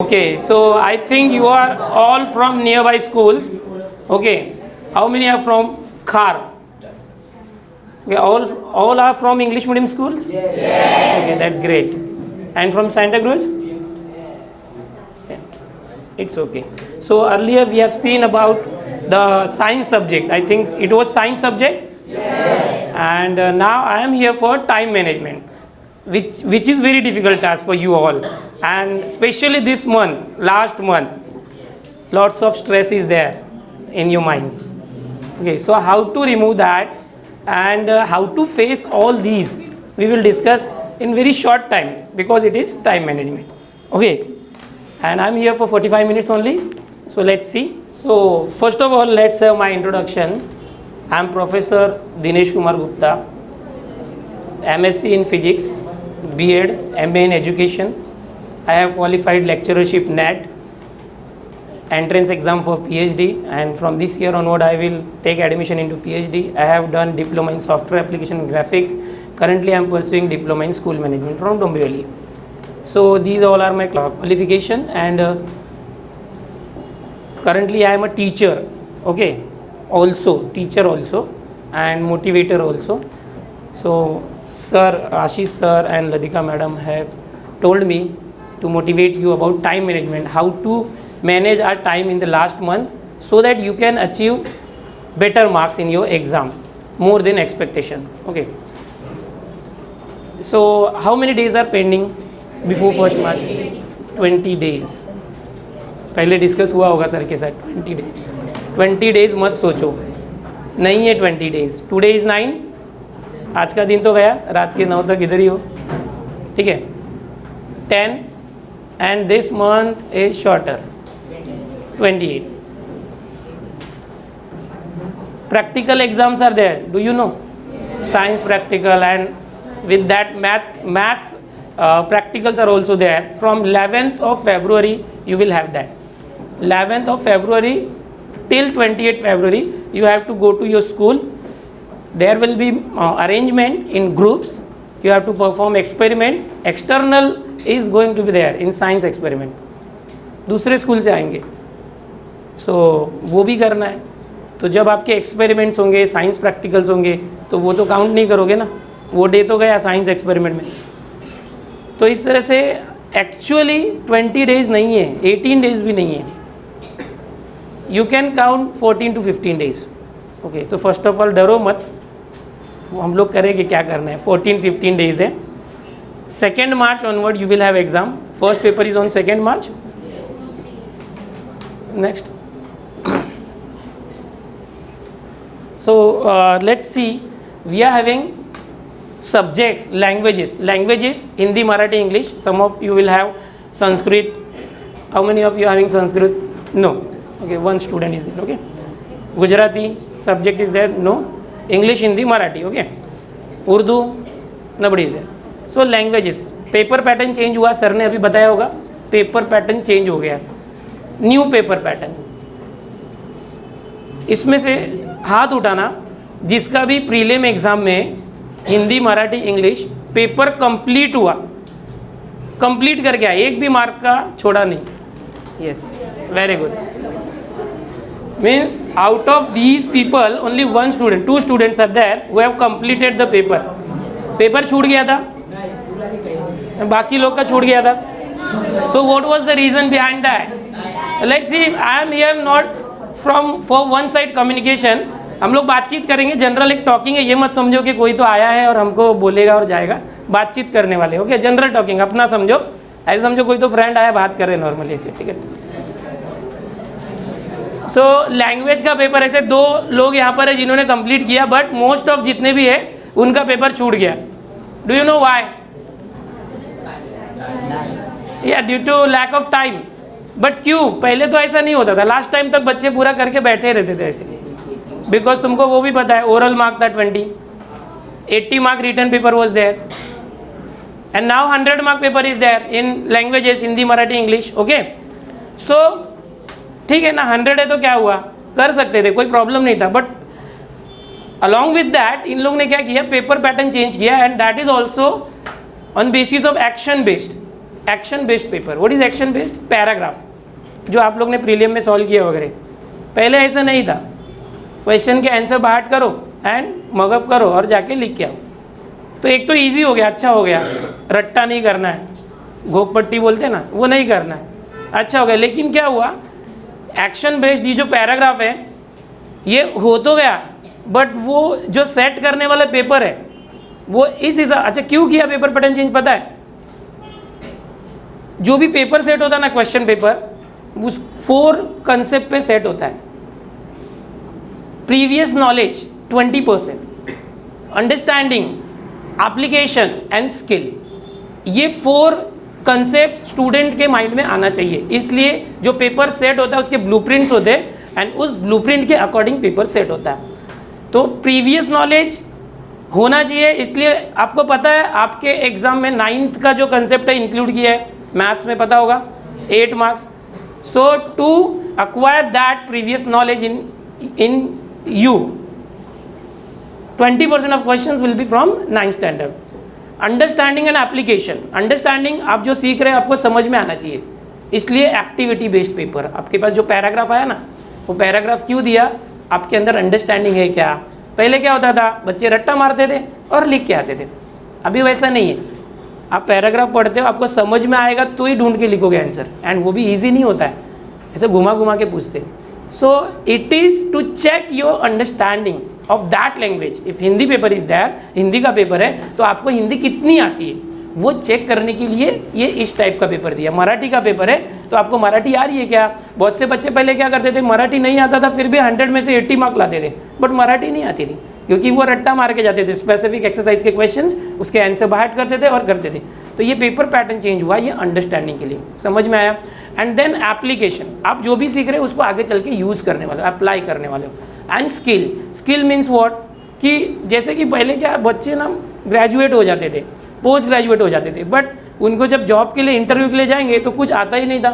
Okay, so I think you are all from nearby schools. Okay, how many are from Khar? Okay, all are from English medium schools? Yes. Okay, that's great. And from Santa Cruz? Yeah, it's okay. So earlier we have seen about the science subject. I think it was science subject? Yes. And now I am here for time management, which is very difficult task for you all. And especially this month, last month, lots of stress is there in your mind. Okay, so how to remove that and how to face all these, we will discuss in very short time because it is time management. Okay, and I'm here for 45 minutes only. So let's see. So first of all, let's have my introduction. I'm Professor Dinesh Kumar Gupta, MSc in Physics, B.Ed, MA in Education. I have qualified lecturership NET, entrance exam for PhD, and from this year onward I will take admission into PhD. I have done diploma in software application and graphics. Currently I am pursuing diploma in school management from Dombivli. So these all are my qualification, and currently I am a teacher, okay, teacher also, and motivator also. So sir, Ashish sir and Ladika madam have told me to motivate you about time management, how to manage our time in the last month so that you can achieve better marks in your exam, more than expectation. Okay. So how many days are pending before 1st March? 20 days. पहले discuss हुआ होगा sir के साथ 20 days. 20 days मत सोचो, नहीं है 20 days. Today is 9, आज का दिन तो गया, रात के 9 तक इधर ही हो, ठीक है. 10 and this month is shorter, 28. Practical exams are there, do you know? Science practical, and with that maths practicals are also there. From 11th of February you will have that. 11th of February till 28th February you have to go to your school. There will be arrangement in groups. You have to perform experiment. External is going to be there in science experiment. दूसरे school से आएंगे, सो वो भी करना है. तो जब आपके एक्सपेरिमेंट्स होंगे, साइंस प्रैक्टिकल्स होंगे, तो वो तो काउंट नहीं करोगे ना, वो डे तो गया साइंस एक्सपेरिमेंट में. तो इस तरह से एक्चुअली 20 डेज नहीं है, 18 डेज भी नहीं है. You can count 14 to 15 days. Okay, तो फर्स्ट ऑफ ऑल डरो मत, वो हम लोग करेंगे क्या करना है. 14-15 डेज है. 2nd March onward you will have exam. First paper is on 2nd March. Next. So let's see, we are having subjects, languages, Hindi, Marathi, English. Some of you will have Sanskrit. How many of you are having Sanskrit? No. Okay, one student is there. Okay. Gujarati subject is there? No. English, Hindi, Marathi. Okay. Urdu, nobody is there. So languages. Paper pattern change हुआ, sir ने अभी बताया होगा, paper pattern change हो गया, new paper pattern. इसमें से हाथ उठाना जिसका भी प्रीलिम एग्ज़ाम में Hindi, Marathi, English paper complete हुआ, कंप्लीट कर गया, एक भी मार्क का छोड़ा नहीं. Yes, very good. Means out of these people only 1 student, 2 students are there who have completed the paper. Paper छूट गया था, बाकी लोग का छूट गया था. So what was the reason behind that? Let's see. I am here not from for one side communication. हम लोग बातचीत करेंगे, जनरल एक टॉकिंग है. ये मत समझो कि कोई तो आया है और हमको बोलेगा और जाएगा. बातचीत करने वाले, ओके. जनरल टॉकिंग अपना समझो, ऐसे समझो कोई तो फ्रेंड आया, बात कर रहे नॉर्मली ऐसे, ठीक है. सो लैंग्वेज का पेपर ऐसे 2 लोग यहाँ पर है जिन्होंने कंप्लीट किया, बट मोस्ट ऑफ जितने भी है उनका पेपर छूट गया. Do you know why? या due to lack of time. But क्यों? पहले तो ऐसा नहीं होता था. लास्ट टाइम तक बच्चे पूरा करके बैठे रहते थे ऐसे, बिकॉज तुमको वो भी पता है, ओरल मार्क था 20, 80 mark return paper was there, and now 100 mark paper is there in languages, Hindi, Marathi, English. Okay, so ठीक है ना, 100 है तो क्या हुआ, कर सकते थे, कोई प्रॉब्लम नहीं था. But along with that in लोग ने क्या किया, पेपर पैटर्न चेंज किया, and that is also on basis of action based. Action based paper. What is action based? Paragraph, जो आप लोग ने प्रीलियम में सॉल्व किया वगैरह. पहले ऐसा नहीं था, क्वेश्चन के आंसर बाहर करो एंड मगअप करो और जाके लिख के आओ. तो एक तो ईजी हो गया, अच्छा हो गया, रट्टा नहीं करना है, घोक पट्टी बोलते हैं ना, वो नहीं करना है, अच्छा हो गया. लेकिन क्या हुआ, एक्शन बेस्ड ये जो पैराग्राफ है ये हो तो गया, बट वो जो सेट करने वाला पेपर है वो इस हिसाब. अच्छा क्यों किया पेपर पैटर्न चेंज पता है? जो भी पेपर सेट होता है ना, क्वेश्चन पेपर, उस 4 कंसेप्ट पे सेट होता है. Previous knowledge 20%, understanding, application and skill. ये 4 कंसेप्ट स्टूडेंट के माइंड में आना चाहिए. इसलिए जो पेपर सेट होता है उसके ब्लूप्रिंट्स होते हैं एंड उस ब्लूप्रिंट के अकॉर्डिंग पेपर सेट होता है. तो प्रीवियस नॉलेज होना चाहिए. इसलिए आपको पता है आपके एग्जाम में 9th का जो कंसेप्ट है इंक्लूड किया है, मैथ्स में पता होगा, 8 marks. So to acquire that previous knowledge in you, 20% of questions will be from 9th standard. Understanding and application. Understanding आप जो सीख रहे हैं आपको समझ में आना चाहिए, इसलिए एक्टिविटी बेस्ड पेपर. आपके पास जो पैराग्राफ आया ना, वो पैराग्राफ क्यों दिया, आपके अंदर अंडरस्टैंडिंग है क्या. पहले क्या होता था, बच्चे रट्टा मारते थे और लिख के आते थे. अभी वैसा नहीं है, आप पैराग्राफ पढ़ते हो, आपको समझ में आएगा तो ही ढूंढ के लिखोगे आंसर, एंड वो भी ईजी नहीं होता है, ऐसे घुमा घुमा के पूछते. So it is to check your understanding of that language. If Hindi paper is there, Hindi का पेपर है तो आपको हिंदी कितनी आती है वो चेक करने के लिए ये इस टाइप का पेपर दिया. मराठी का पेपर है तो आपको मराठी आ रही है क्या. बहुत से बच्चे पहले क्या करते थे, मराठी नहीं आता था फिर भी 100 में से 80 मार्क लाते थे, बट मराठी नहीं आती थी क्योंकि वो रट्टा मार के जाते थे. स्पेसिफिक एक्सरसाइज के क्वेश्चंस उसके आंसर बाहर करते थे और करते थे. तो ये पेपर पैटर्न चेंज हुआ, ये अंडरस्टैंडिंग के लिए. समझ में आया. एंड देन एप्लीकेशन, आप जो भी सीख रहे हो उसको आगे चल के यूज़ करने वाले हो, अप्लाई करने वाले हो. And skill. Skill means what, कि जैसे कि पहले क्या बच्चे ना ग्रेजुएट हो जाते थे, पोस्ट ग्रेजुएट हो जाते थे, बट उनको जब जॉब के लिए इंटरव्यू के लिए जाएंगे तो कुछ आता ही नहीं था,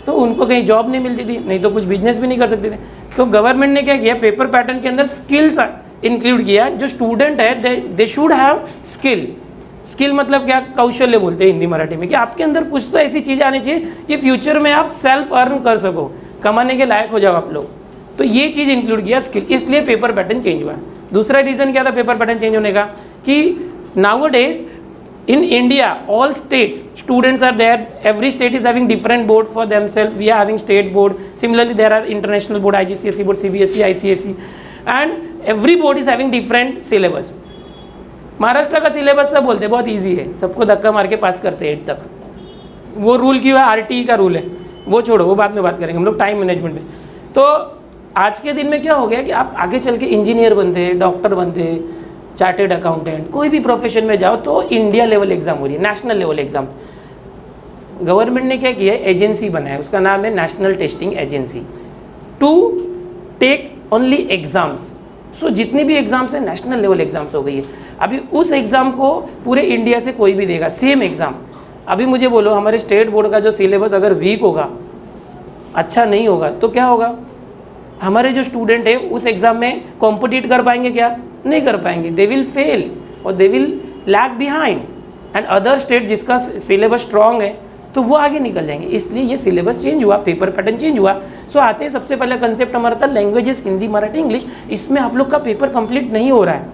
तो उनको कहीं जॉब नहीं मिलती थी, नहीं तो कुछ बिजनेस भी नहीं कर सकते थे. तो गवर्नमेंट ने क्या किया, पेपर पैटर्न के अंदर स्किल्स इंक्लूड किया. जो स्टूडेंट है they should have skill. Skill मतलब क्या, कौशल्य बोलते हैं हिंदी मराठी में, कि आपके अंदर कुछ तो ऐसी चीज़ें आनी चाहिए कि फ्यूचर में आप सेल्फ अर्न कर सको, कमाने के लायक हो जाओ आप लोग. तो ये चीज़ इंक्लूड किया स्किल, इसलिए पेपर पैटर्न चेंज हुआ. दूसरा रीज़न क्या था पेपर पैटर्न चेंज होने का, कि nowadays in India all states students are there, every state is having different board for themselves. We are having state board, similarly there are international board, IGCSE board, CBSE, ICSE, and every board is having different syllabus. Maharashtra का syllabus सब बोलते हैं बहुत easy है, सबको धक्का मार के पास करते हैं 8 तक. वो रूल क्यों है, RTE का रूल है, वो छोड़ो, वो बाद में बात करेंगे हम लोग टाइम मैनेजमेंट में. तो आज के दिन में क्या हो गया कि आप आगे चल के इंजीनियर बनते हैं, डॉक्टर बनते हैं, चार्टेड अकाउंटेंट, कोई भी प्रोफेशन में जाओ तो इंडिया लेवल एग्जाम हो रही है, नेशनल लेवल एग्जाम. गवर्नमेंट ने क्या किया है, एजेंसी बनाया, उसका नाम है national testing agency, to take only exams. So जितनी भी एग्जाम्स हैं नेशनल लेवल एग्जाम्स हो गई है. अभी उस एग्ज़ाम को पूरे इंडिया से कोई भी देगा, सेम एग्ज़ाम. अभी मुझे बोलो हमारे स्टेट बोर्ड का जो सिलेबस अगर वीक होगा, अच्छा नहीं होगा, तो क्या होगा, हमारे जो स्टूडेंट है उस एग्ज़ाम में कॉम्पिटिट कर पाएंगे क्या, नहीं कर पाएंगे. दे विल फेल और they will lag behind. And other state जिसका सिलेबस स्ट्रॉन्ग है तो वो आगे निकल जाएंगे. इसलिए ये सिलेबस चेंज हुआ, पेपर पैटर्न चेंज हुआ. सो आते हैं सबसे पहला कंसेप्ट हमारा था लैंग्वेजेस, हिंदी मराठी इंग्लिश. इसमें आप लोग का पेपर कंप्लीट नहीं हो रहा है.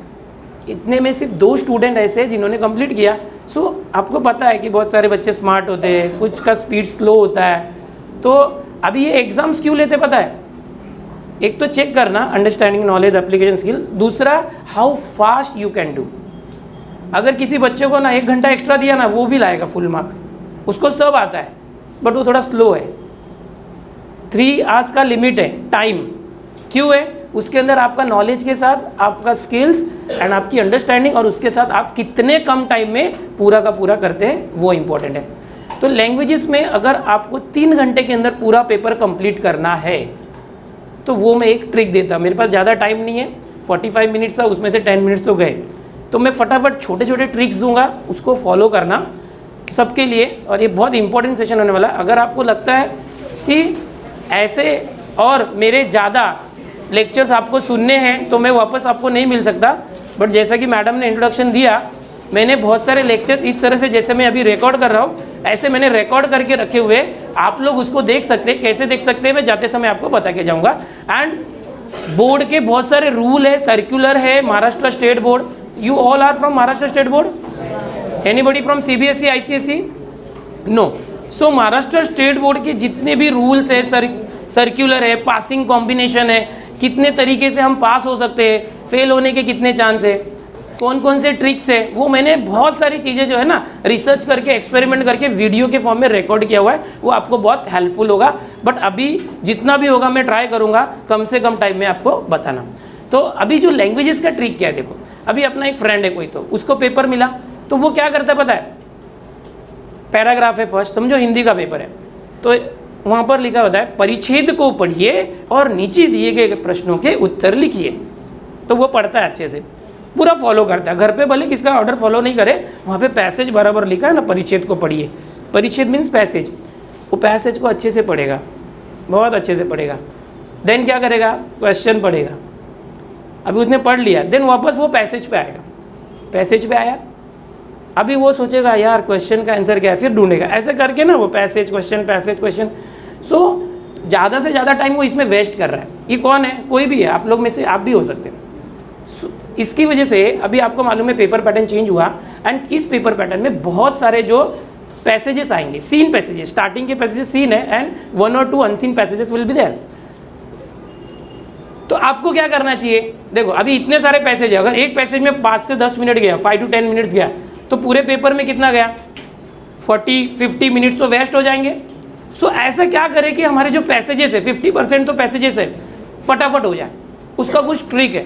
इतने में सिर्फ 2 स्टूडेंट ऐसे हैं जिन्होंने कंप्लीट किया. सो आपको पता है कि बहुत सारे बच्चे स्मार्ट होते हैं, कुछ का स्पीड स्लो होता है. तो अभी ये एग्ज़ाम्स क्यों लेते पता है, एक तो चेक करना अंडरस्टैंडिंग, नॉलेज, एप्लीकेशन, स्किल. दूसरा how fast you can do. अगर किसी बच्चे को ना 1 घंटा एक्स्ट्रा दिया ना, वो भी लाएगा फुल मार्क, उसको सब आता है, बट वो थोड़ा स्लो है. 3 आवर्स का लिमिट है टाइम. क्यों है, उसके अंदर आपका नॉलेज के साथ आपका स्किल्स एंड आपकी अंडरस्टैंडिंग, और उसके साथ आप कितने कम टाइम में पूरा का पूरा करते हैं वो इंपॉर्टेंट है. तो लैंग्वेजेस में अगर आपको 3 घंटे के अंदर पूरा पेपर कंप्लीट करना है तो वो मैं एक ट्रिक देता. मेरे पास ज़्यादा टाइम नहीं है, 45 मिनट्स था, उसमें से 10 मिनट्स तो गए, तो मैं फटाफट छोटे छोटे ट्रिक्स दूंगा, उसको फॉलो करना सबके लिए. और ये बहुत इंपॉर्टेंट सेशन होने वाला है. अगर आपको लगता है कि ऐसे और मेरे ज़्यादा लेक्चर्स आपको सुनने हैं तो मैं वापस आपको नहीं मिल सकता, बट जैसा कि मैडम ने इंट्रोडक्शन दिया, मैंने बहुत सारे लेक्चर्स इस तरह से जैसे मैं अभी रिकॉर्ड कर रहा हूँ ऐसे मैंने रिकॉर्ड करके रखे हुए, आप लोग उसको देख सकते हैं। कैसे देख सकते हैं मैं जाते समय आपको बता के जाऊँगा। एंड बोर्ड के बहुत सारे रूल है, सर्कुलर है, Maharashtra state board. You all are from Maharashtra state board? Anybody from CBSE ICSE? No. So Maharashtra state board के जितने भी रूल्स है, सर्कुलर है, पासिंग कॉम्बिनेशन है, कितने तरीके से हम पास हो सकते हैं, फेल होने के कितने चांस है, कौन कौन से ट्रिक्स है, वो मैंने बहुत सारी चीज़ें जो है ना रिसर्च करके, एक्सपेरिमेंट करके वीडियो के फॉर्म में रिकॉर्ड किया हुआ है। वो आपको बहुत हेल्पफुल होगा। बट अभी जितना भी होगा मैं ट्राई करूँगा कम से कम टाइम में आपको बताना। तो अभी जो लैंग्वेजेस का ट्रिक क्या है, देखो अभी अपना एक फ्रेंड है कोई, तो उसको पेपर मिला तो वो क्या करता है पता है? पैराग्राफ है फर्स्ट, समझो हिंदी का पेपर है, तो वहाँ पर लिखा होता है परिच्छेद को पढ़िए और नीचे दिए गए प्रश्नों के उत्तर लिखिए। तो वो पढ़ता है अच्छे से, पूरा फॉलो करता है। घर पे भले किसका ऑर्डर फॉलो नहीं करे, वहाँ पे पैसेज बराबर लिखा है ना, परिच्छेद को पढ़िए। परिच्छेद मीन्स पैसेज। वो पैसेज को अच्छे से पढ़ेगा, बहुत अच्छे से पढ़ेगा। देन क्या करेगा? क्वेश्चन पढ़ेगा। अभी उसने पढ़ लिया, देन वापस वो पैसेज पे आएगा। पैसेज पे आया, अभी वो सोचेगा यार क्वेश्चन का आंसर क्या है, फिर ढूंढेगा। ऐसे करके ना वो पैसेज क्वेश्चन। सो ज़्यादा से ज़्यादा टाइम वो इसमें वेस्ट कर रहा है। ये कौन है? कोई भी है, आप लोग में से आप भी हो सकते हैं। इसकी वजह से अभी आपको मालूम है पेपर पैटर्न चेंज हुआ, एंड इस पेपर पैटर्न में बहुत सारे जो पैसेजेस आएंगे, सीन पैसेजेस, स्टार्टिंग के पैसेजेस सीन है, एंड 1 और 2 unseen passages will be there. तो आपको क्या करना चाहिए? देखो अभी इतने सारे पैसेज है, अगर एक पैसेज में 5 से 10 मिनट गया, 5 to 10 मिनट्स गया, तो पूरे पेपर में कितना गया? 40-50 मिनट्स तो वेस्ट हो जाएंगे। सो ऐसा क्या करें कि हमारे जो पैसेजेस है, 50% तो पैसेजेस है, फटाफट हो जाए। उसका कुछ ट्रिक है।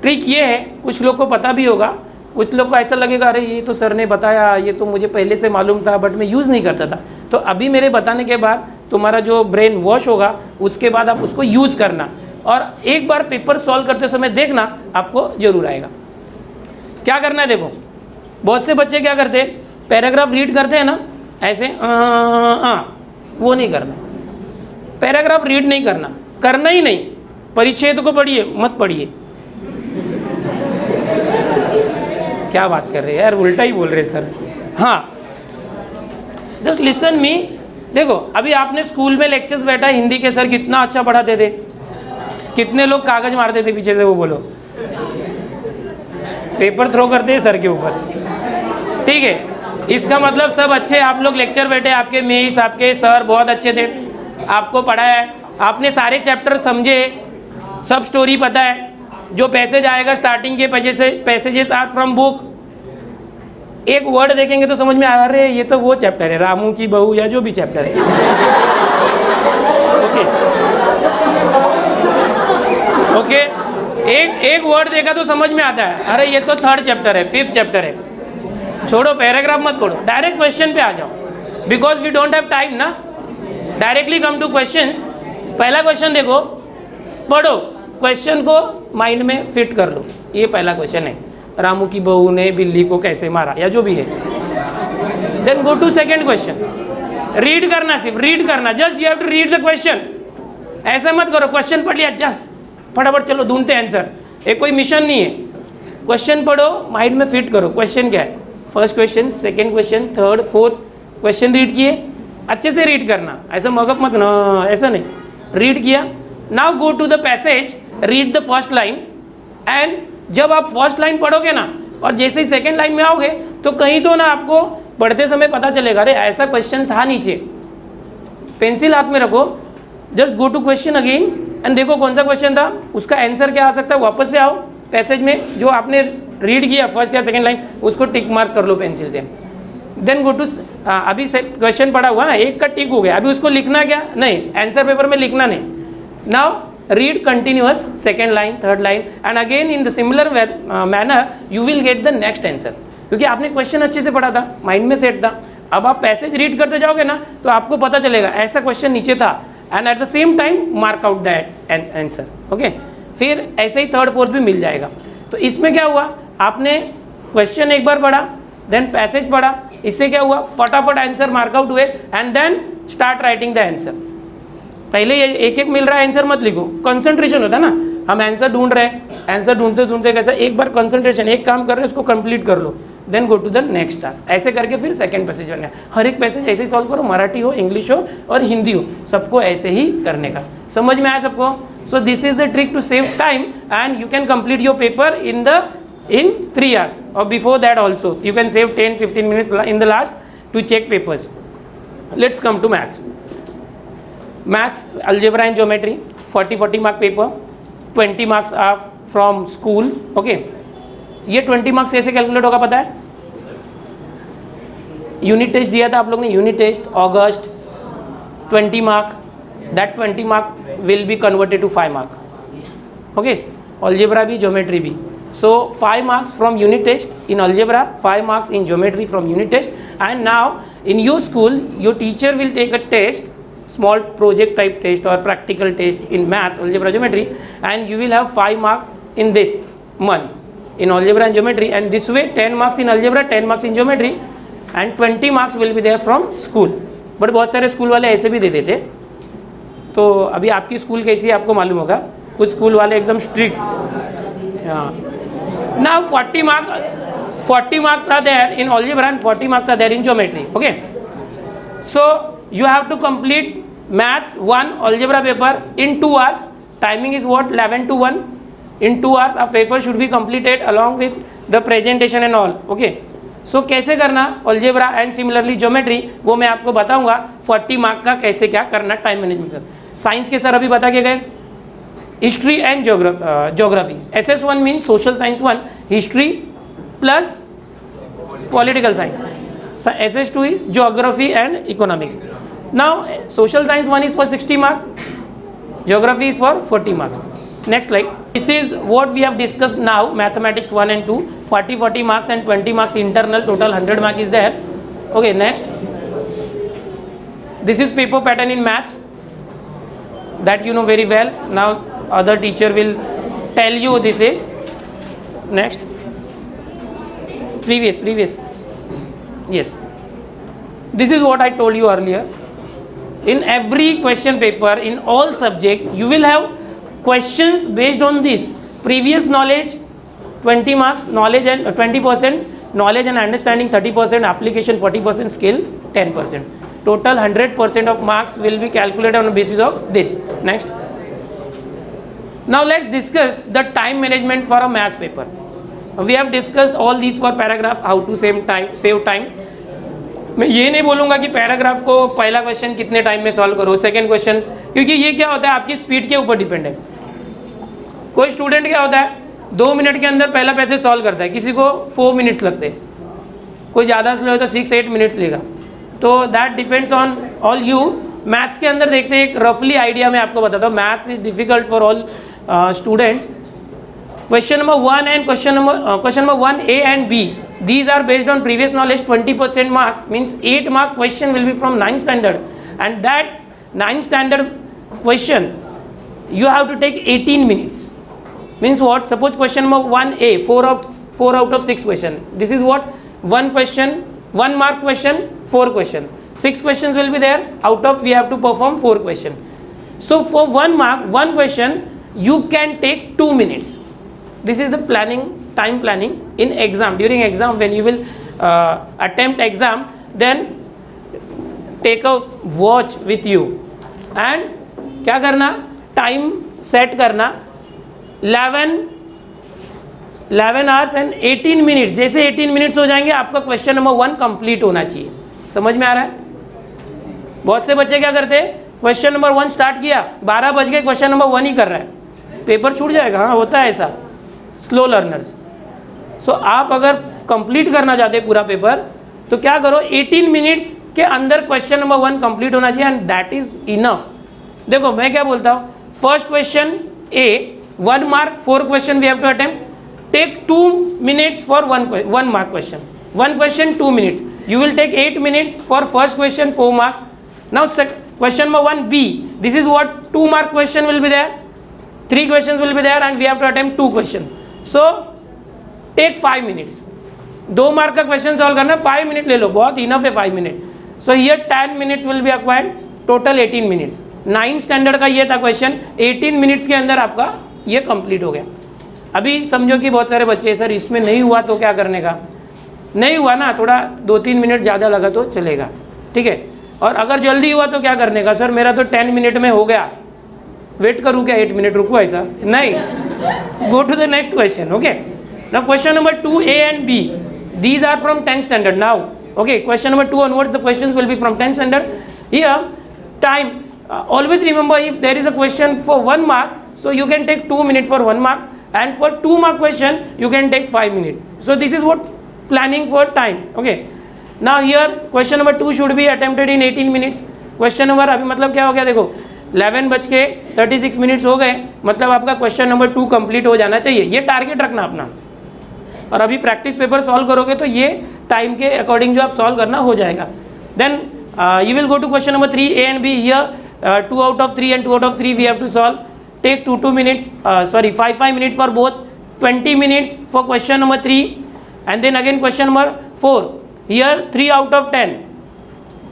ट्रिक ये है, कुछ लोग को पता भी होगा, कुछ लोग को ऐसा लगेगा अरे ये तो सर ने बताया, ये तो मुझे पहले से मालूम था बट मैं यूज़ नहीं करता था। तो अभी मेरे बताने के बाद तुम्हारा जो ब्रेन वॉश होगा, उसके बाद आप उसको यूज़ करना, और एक बार पेपर सॉल्व करते समय देखना, आपको जरूर आएगा। क्या करना है देखो, बहुत से बच्चे क्या करते हैं, पैराग्राफ रीड करते हैं ना ऐसे, वो नहीं करना। पैराग्राफ रीड नहीं करना, करना ही नहीं। परिच्छेद को पढ़िए, मत पढ़िए। क्या बात कर रहे हैं यार, उल्टा ही बोल रहे सर। हाँ, जस्ट लिसन मी। देखो अभी आपने स्कूल में लेक्चर्स बैठा, हिंदी के सर कितना अच्छा पढ़ाते थे, कितने लोग कागज मारते थे पीछे से, वो बोलो पेपर थ्रो करते हैं सर के ऊपर। ठीक है, इसका मतलब सब अच्छे आप लोग लेक्चर बैठे, आपके मिस, आपके सर बहुत अच्छे थे, आपको पढ़ाया, आपने सारे चैप्टर समझे, सब स्टोरी पता है। जो पैसेज आएगा स्टार्टिंग के पैसेजेस आर फ्रॉम बुक। एक वर्ड देखेंगे तो समझ में आ रहा है ये तो वो चैप्टर है, रामू की बहू या जो भी चैप्टर है। ओके, एक वर्ड देखा तो समझ में आता है, अरे ये तो 3rd चैप्टर है, 5th चैप्टर है। छोड़ो पैराग्राफ मत पढ़ो, डायरेक्ट क्वेश्चन पे आ जाओ, because we don't have time ना। Directly come to questions. पहला क्वेश्चन देखो, पढ़ो, क्वेश्चन को माइंड में फिट कर लो। ये पहला क्वेश्चन है, रामू की बहू ने बिल्ली को कैसे मारा, या जो भी है। Then go to second question. Read करना, सिर्फ रीड करना, just you have to read the question. ऐसा मत करो क्वेश्चन पढ़ लिया जस्ट फटाफट चलो ढूंढते आंसर, एक कोई मिशन नहीं है। क्वेश्चन पढ़ो, माइंड में फिट करो, क्वेश्चन क्या है, first question, second question, 3rd, 4th question read किए, अच्छे से रीड करना, ऐसा मगप मत ना, ऐसा नहीं, रीड किया। Now go to the passage, read the first line, and जब आप फर्स्ट लाइन पढ़ोगे ना और जैसे ही सेकेंड लाइन में आओगे तो कहीं तो ना आपको पढ़ते समय पता चलेगा अरे ऐसा क्वेश्चन था नीचे। पेंसिल हाथ में रखो, just go to question again and देखो कौन सा क्वेश्चन था, उसका आंसर क्या आ सकता है। वापस से आओ पैसेज में, जो आपने रीड किया फर्स्ट या सेकेंड लाइन, उसको टिक मार्क कर लो पेंसिल से। देन गो टू, अभी से क्वेश्चन पढ़ा हुआ है, एक का टिक हो गया, अभी उसको लिखना क्या नहीं, आंसर पेपर में लिखना नहीं। Now read continuous second line, third line, and again in the similar manner you will get the next answer, क्योंकि आपने क्वेश्चन अच्छे से पढ़ा था, माइंड में सेट था। अब आप पैसेज रीड करते जाओगे ना तो आपको पता चलेगा ऐसा क्वेश्चन नीचे था, and at the same time mark out that answer. Okay, फिर ऐसे ही 3rd, 4th भी मिल जाएगा। तो इसमें क्या हुआ, आपने क्वेश्चन एक बार पढ़ा, देन पैसेज पढ़ा, इससे क्या हुआ, फटाफट आंसर मार्क आउट हुए, and then start writing the answer. पहले ये एक एक मिल रहा है आंसर मत लिखो, कंसंट्रेशन होता है ना, हम आंसर ढूंढ रहे हैं, आंसर ढूंढते ढूंढते कैसा, एक बार कंसंट्रेशन, एक काम कर रहे हैं उसको कंप्लीट कर लो, then go to the next task. ऐसे करके फिर सेकंड पैसेज बनना है। हर एक पैसेज ऐसे ही सॉल्व करो, मराठी हो, इंग्लिश हो और हिंदी हो, सबको ऐसे ही करने का। समझ में आया सबको? So this is the trick to save time and you can complete your paper in 3 hours or before that also. You can save 10-15 minutes in the last to check papers. Let's come to maths. Maths, algebra and geometry, 40 mark paper, 20 marks are from school. Okay, ये 20 marks कैसे calculate होगा पता है? Unit test दिया था आप लोग ने, यूनिट टेस्ट अगस्त, 20 mark, that 20 mark will be converted to 5 mark. Okay, algebra भी ज्योमेट्री भी। So 5 marks from unit test in algebra, 5 marks in geometry from unit test, and now in your school your teacher will take a test, small project type test or practical test in maths, algebra, geometry, and you will have 5 marks in this month in algebra and geometry, and this way 10 marks in algebra, 10 marks in geometry and 20 marks will be there from school. but बहुत सारे school वाले ऐसे भी दे देते। तो अभी आपकी school कैसी है आपको मालूम होगा, कुछ स्कूल वाले एकदम स्ट्रिक्ट। हाँ, now 40 marks are there in algebra and 40 marks are there in geometry. Okay, so you have to complete maths 1 algebra paper in 2 hours. Timing is what? 11 to 1. In 2 hours a paper should be completed along with the presentation and all. Okay, so कैसे करना algebra and similarly geometry वो मैं आपको बताऊंगा। 40 mark का कैसे क्या करना टाइम मैनेजमेंट। साइंस के सर अभी बता के गए, history and geography. SS1 mean social science 1, history plus political science. SS2 is geography and economics. Now social science 1 is for 60 mark, geography is for 40 marks. Next slide. This is what we have discussed now, mathematics 1 and 2, 40 marks and 20 marks internal, total 100 mark is there. Okay, next. This is paper pattern in maths that you know very well. Now other teacher will tell you this is. Next. Previous. Yes, this is what I told you earlier. In every question paper in all subject you will have questions based on this previous knowledge, 20 marks knowledge and 20% knowledge and understanding, 30% application, 40% skill, 10%. Total 100% of marks will be calculated on the basis of this. Next. Now let's discuss the time management for a maths paper. We have discussed all these for paragraphs, how to save time. मैं ये नहीं बोलूँगा कि paragraph को पहला question कितने time में solve करो, सेकंड क्वेश्चन, क्योंकि ये क्या होता है आपकी स्पीड के ऊपर डिपेंड है। कोई स्टूडेंट क्या होता है 2 मिनट के अंदर पहला पैसेज सॉल्व करता है, किसी को 4 मिनट्स लगते हैं, कोई ज़्यादा स्लो है तो 6-8 मिनट्स लेगा। तो that depends on all you. Maths के अंदर देखते हैं, एक रफली आइडिया मैं आपको बताता हूँ। Maths is difficult for all students. Question number 1 and question number 1A and B, these are based on previous knowledge. 20% marks means 8 mark question will be from 9th standard, and that 9th standard question you have to take 18 minutes. Means what? Suppose question number 1A, 4 out of 6 question. This is what? 1 question, 1 mark question, 4 question. 6 questions will be there. Out of we have to perform 4 question. So for 1 mark, 1 question you can take 2 minutes. This is the planning, time planning in exam. During exam when you will attempt exam, then take a watch with you and क्या करना, time set करना 11 hours and 18 minutes। जैसे 18 minutes हो जाएंगे आपका question number 1 complete होना चाहिए। समझ में आ रहा है? बहुत से बच्चे क्या करते हैं, क्वेश्चन नंबर 1 स्टार्ट किया, 12 बज गए, क्वेश्चन नंबर 1 ही कर रहा है, पेपर छूट जाएगा। हाँ, होता है ऐसा, स्लो लर्नर्स। सो आप अगर कंप्लीट करना चाहते हैं पूरा पेपर तो क्या करो, 18 मिनट्स के अंदर क्वेश्चन नंबर 1 कंप्लीट होना चाहिए एंड दैट इज इनफ। देखो मैं क्या बोलता हूँ, first question a 1 mark, 4 question we have to attempt, take 2 minutes for 1 mark question, 1 question 2 minutes, you will take 8 minutes for first question 4 mark. Now question number 1B, this is what 2 mark question will be there, 3 questions will be there and we have to attempt 2 questions. So take 5 minutes, 2 mark का question solve करना, 5 minute ले लो, बहुत enough है 5 minute. So here 10 minutes will be acquired, total 18 minutes. 9th standard का ये था question, 18 minutes के अंदर आपका ये कंप्लीट हो गया। अभी समझो कि बहुत सारे बच्चे सर इसमें नहीं हुआ तो क्या करने का, नहीं हुआ ना, थोड़ा 2-3 मिनट ज़्यादा लगा तो चलेगा, ठीक है। और अगर जल्दी हुआ तो क्या करने का, सर मेरा तो 10 मिनट में हो गया, वेट करूँ क्या 8 मिनट, रुको, ऐसा नहीं, go to the next question, okay. Now question number 2 A and B, these are from 10th standard now, okay। question number 2 onwards the questions will be from 10th standard. Here time, always remember if there is a question for 1 mark, so you can take 2 minutes for 1 mark, and for 2 mark question you can take 5 minutes. So this is what planning for time, okay। now here question number 2 should be attempted in 18 minutes. question number अभी मतलब क्या हो गया, देखो 11:36 minutes हो गए, मतलब आपका क्वेश्चन नंबर 2 कंप्लीट हो जाना चाहिए, ये टारगेट रखना अपना। और अभी प्रैक्टिस पेपर सॉल्व करोगे तो ये टाइम के अकॉर्डिंग जो आप सॉल्व करना हो जाएगा। Then you will go to question number 3 A and B. Here 2 out of 3 and 2 out of 3 we have to solve. Take 2 minutes, 5 minutes for both, 20 minutes for question number 3, and then again question number 4. Here 3 out of 10,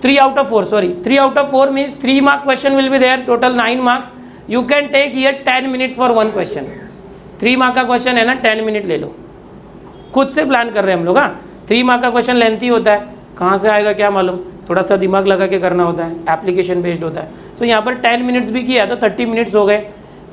3 out of 4, sorry, 3 out of 4 means 3 mark question will be there, total 9 marks. You can take here 10 minutes for one question. 3 mark का question है ना, 10 minute ले लो, खुद से plan कर रहे हैं हम लोग। हाँ, 3 मार्क का क्वेश्चन लेंथी होता है, कहाँ से आएगा क्या मालूम, थोड़ा सा दिमाग लगा के करना होता है, एप्लीकेशन बेस्ड होता है। सो यहाँ पर 10 मिनट्स भी किया तो 30 मिनट्स हो गए।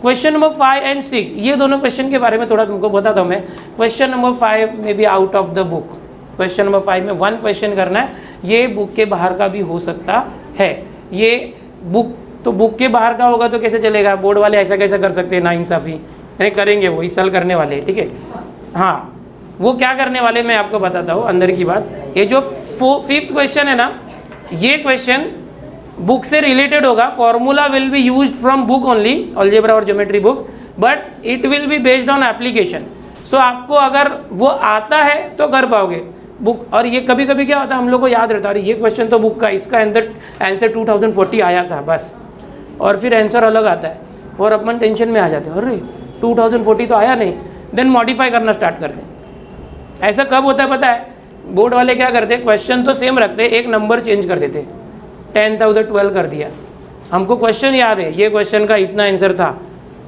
क्वेश्चन नंबर 5 and 6, ये दोनों क्वेश्चन के बारे में थोड़ा तुमको बताता हूँ मैं। क्वेश्चन नंबर 5 में भी out of the book, question number 5 में 1 क्वेश्चन करना है, ये बुक के बाहर का भी हो सकता है। ये बुक तो बुक के बाहर का होगा तो कैसे चलेगा, बोर्ड वाले ऐसा कैसा कर सकते हैं, नाइंसाफ़ी नहीं करेंगे वो, इस साल करने वाले, ठीक है। हाँ, वो क्या करने वाले मैं आपको बताता हूँ अंदर की बात। ये जो 5th क्वेश्चन है ना, ये क्वेश्चन बुक से रिलेटेड होगा, formula will be used from book only, algebra और geometry book, but it will be based on application. So आपको अगर वो आता है तो कर पाओगे बुक। और ये कभी कभी क्या होता है, हम लोग को याद रहता है अरे ये क्वेश्चन तो बुक का, इसका आंसर 2040 आया था बस, और फिर आंसर अलग आता है और अपन टेंशन में आ जाते हैं, अरे 2040 तो आया नहीं, देन मॉडिफाई करना स्टार्ट करते हैं। ऐसा कब होता है पता है, बोर्ड वाले क्या करते हैं, क्वेश्चन तो सेम रखते, एक नंबर चेंज कर देते, 10 था उधर 12 कर दिया। हमको क्वेश्चन याद है, ये क्वेश्चन का इतना आंसर था,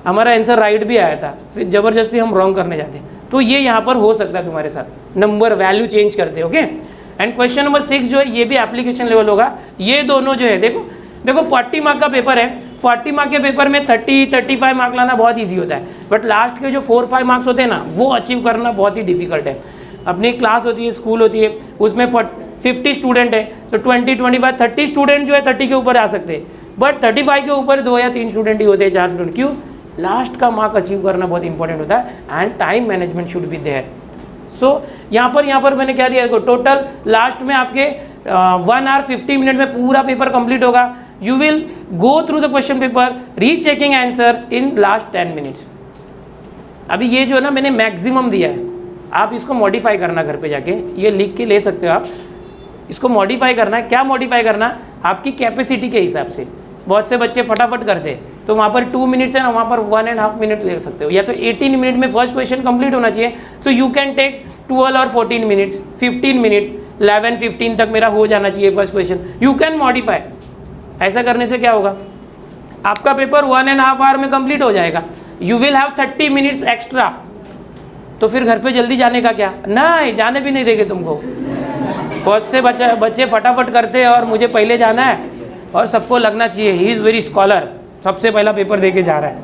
हमारा आंसर राइट भी आया था, फिर ज़बरदस्ती हम रॉन्ग करने जाते हैं। तो ये यहाँ पर हो सकता है तुम्हारे साथ, नंबर वैल्यू चेंज करते, ओके। एंड क्वेश्चन नंबर 6 जो है ये भी एप्लीकेशन लेवल होगा। ये दोनों जो है देखो 40 मार्क का पेपर है, 40 मार्क के पेपर में 30-35 मार्क लाना बहुत ईजी होता है, बट लास्ट के जो 4-5 मार्क्स होते हैं ना, वो अचीव करना बहुत ही डिफिकल्ट है। अपनी क्लास होती है, स्कूल होती है, उसमें 50 स्टूडेंट है, तो 20-25 30 स्टूडेंट जो है 30 के ऊपर आ सकते हैं, बट 35 के ऊपर 2 या 3 स्टूडेंट ही होते हैं, 4 स्टूडेंट। क्यों, लास्ट का मार्क अचीव करना बहुत इंपॉर्टेंट होता है, and time management should be there. So यहाँ पर मैंने क्या दिया, देखो टोटल लास्ट में आपके 1 hour 50 मिनट में पूरा पेपर कंप्लीट होगा। You will go through the question paper, rechecking answer in last 10 minutes. अभी ये जो है ना मैंने मैक्सिमम दिया है, आप इसको मॉडिफाई करना घर पे जाके, ये लिख के ले सकते हो आप। इसको मॉडिफाई करना है, क्या मॉडिफाई करना, आपकी कैपेसिटी के हिसाब से। बहुत से बच्चे फटाफट करते हैं, तो वहाँ पर 2 मिनट्स है ना, वहाँ पर 1.5 मिनट ले सकते हो, या तो 18 मिनट में फर्स्ट क्वेश्चन कंप्लीट होना चाहिए। सो यू कैन टेक 12 और 14 मिनट्स, 15 मिनट्स, 11-15 तक मेरा हो जाना चाहिए first question. You can modify. ऐसा करने से क्या होगा, आपका पेपर 1.5 आवर में कंप्लीट हो जाएगा। You will have 30 minutes extra. तो फिर घर पे जल्दी जाने का क्या, नहीं जाने भी नहीं देंगे तुमको। बहुत से बच्चे फटाफट करते हैं और मुझे पहले जाना है, और सबको लगना चाहिए ही इज़ वेरी स्कॉलर, सबसे पहला पेपर दे के जा रहा है,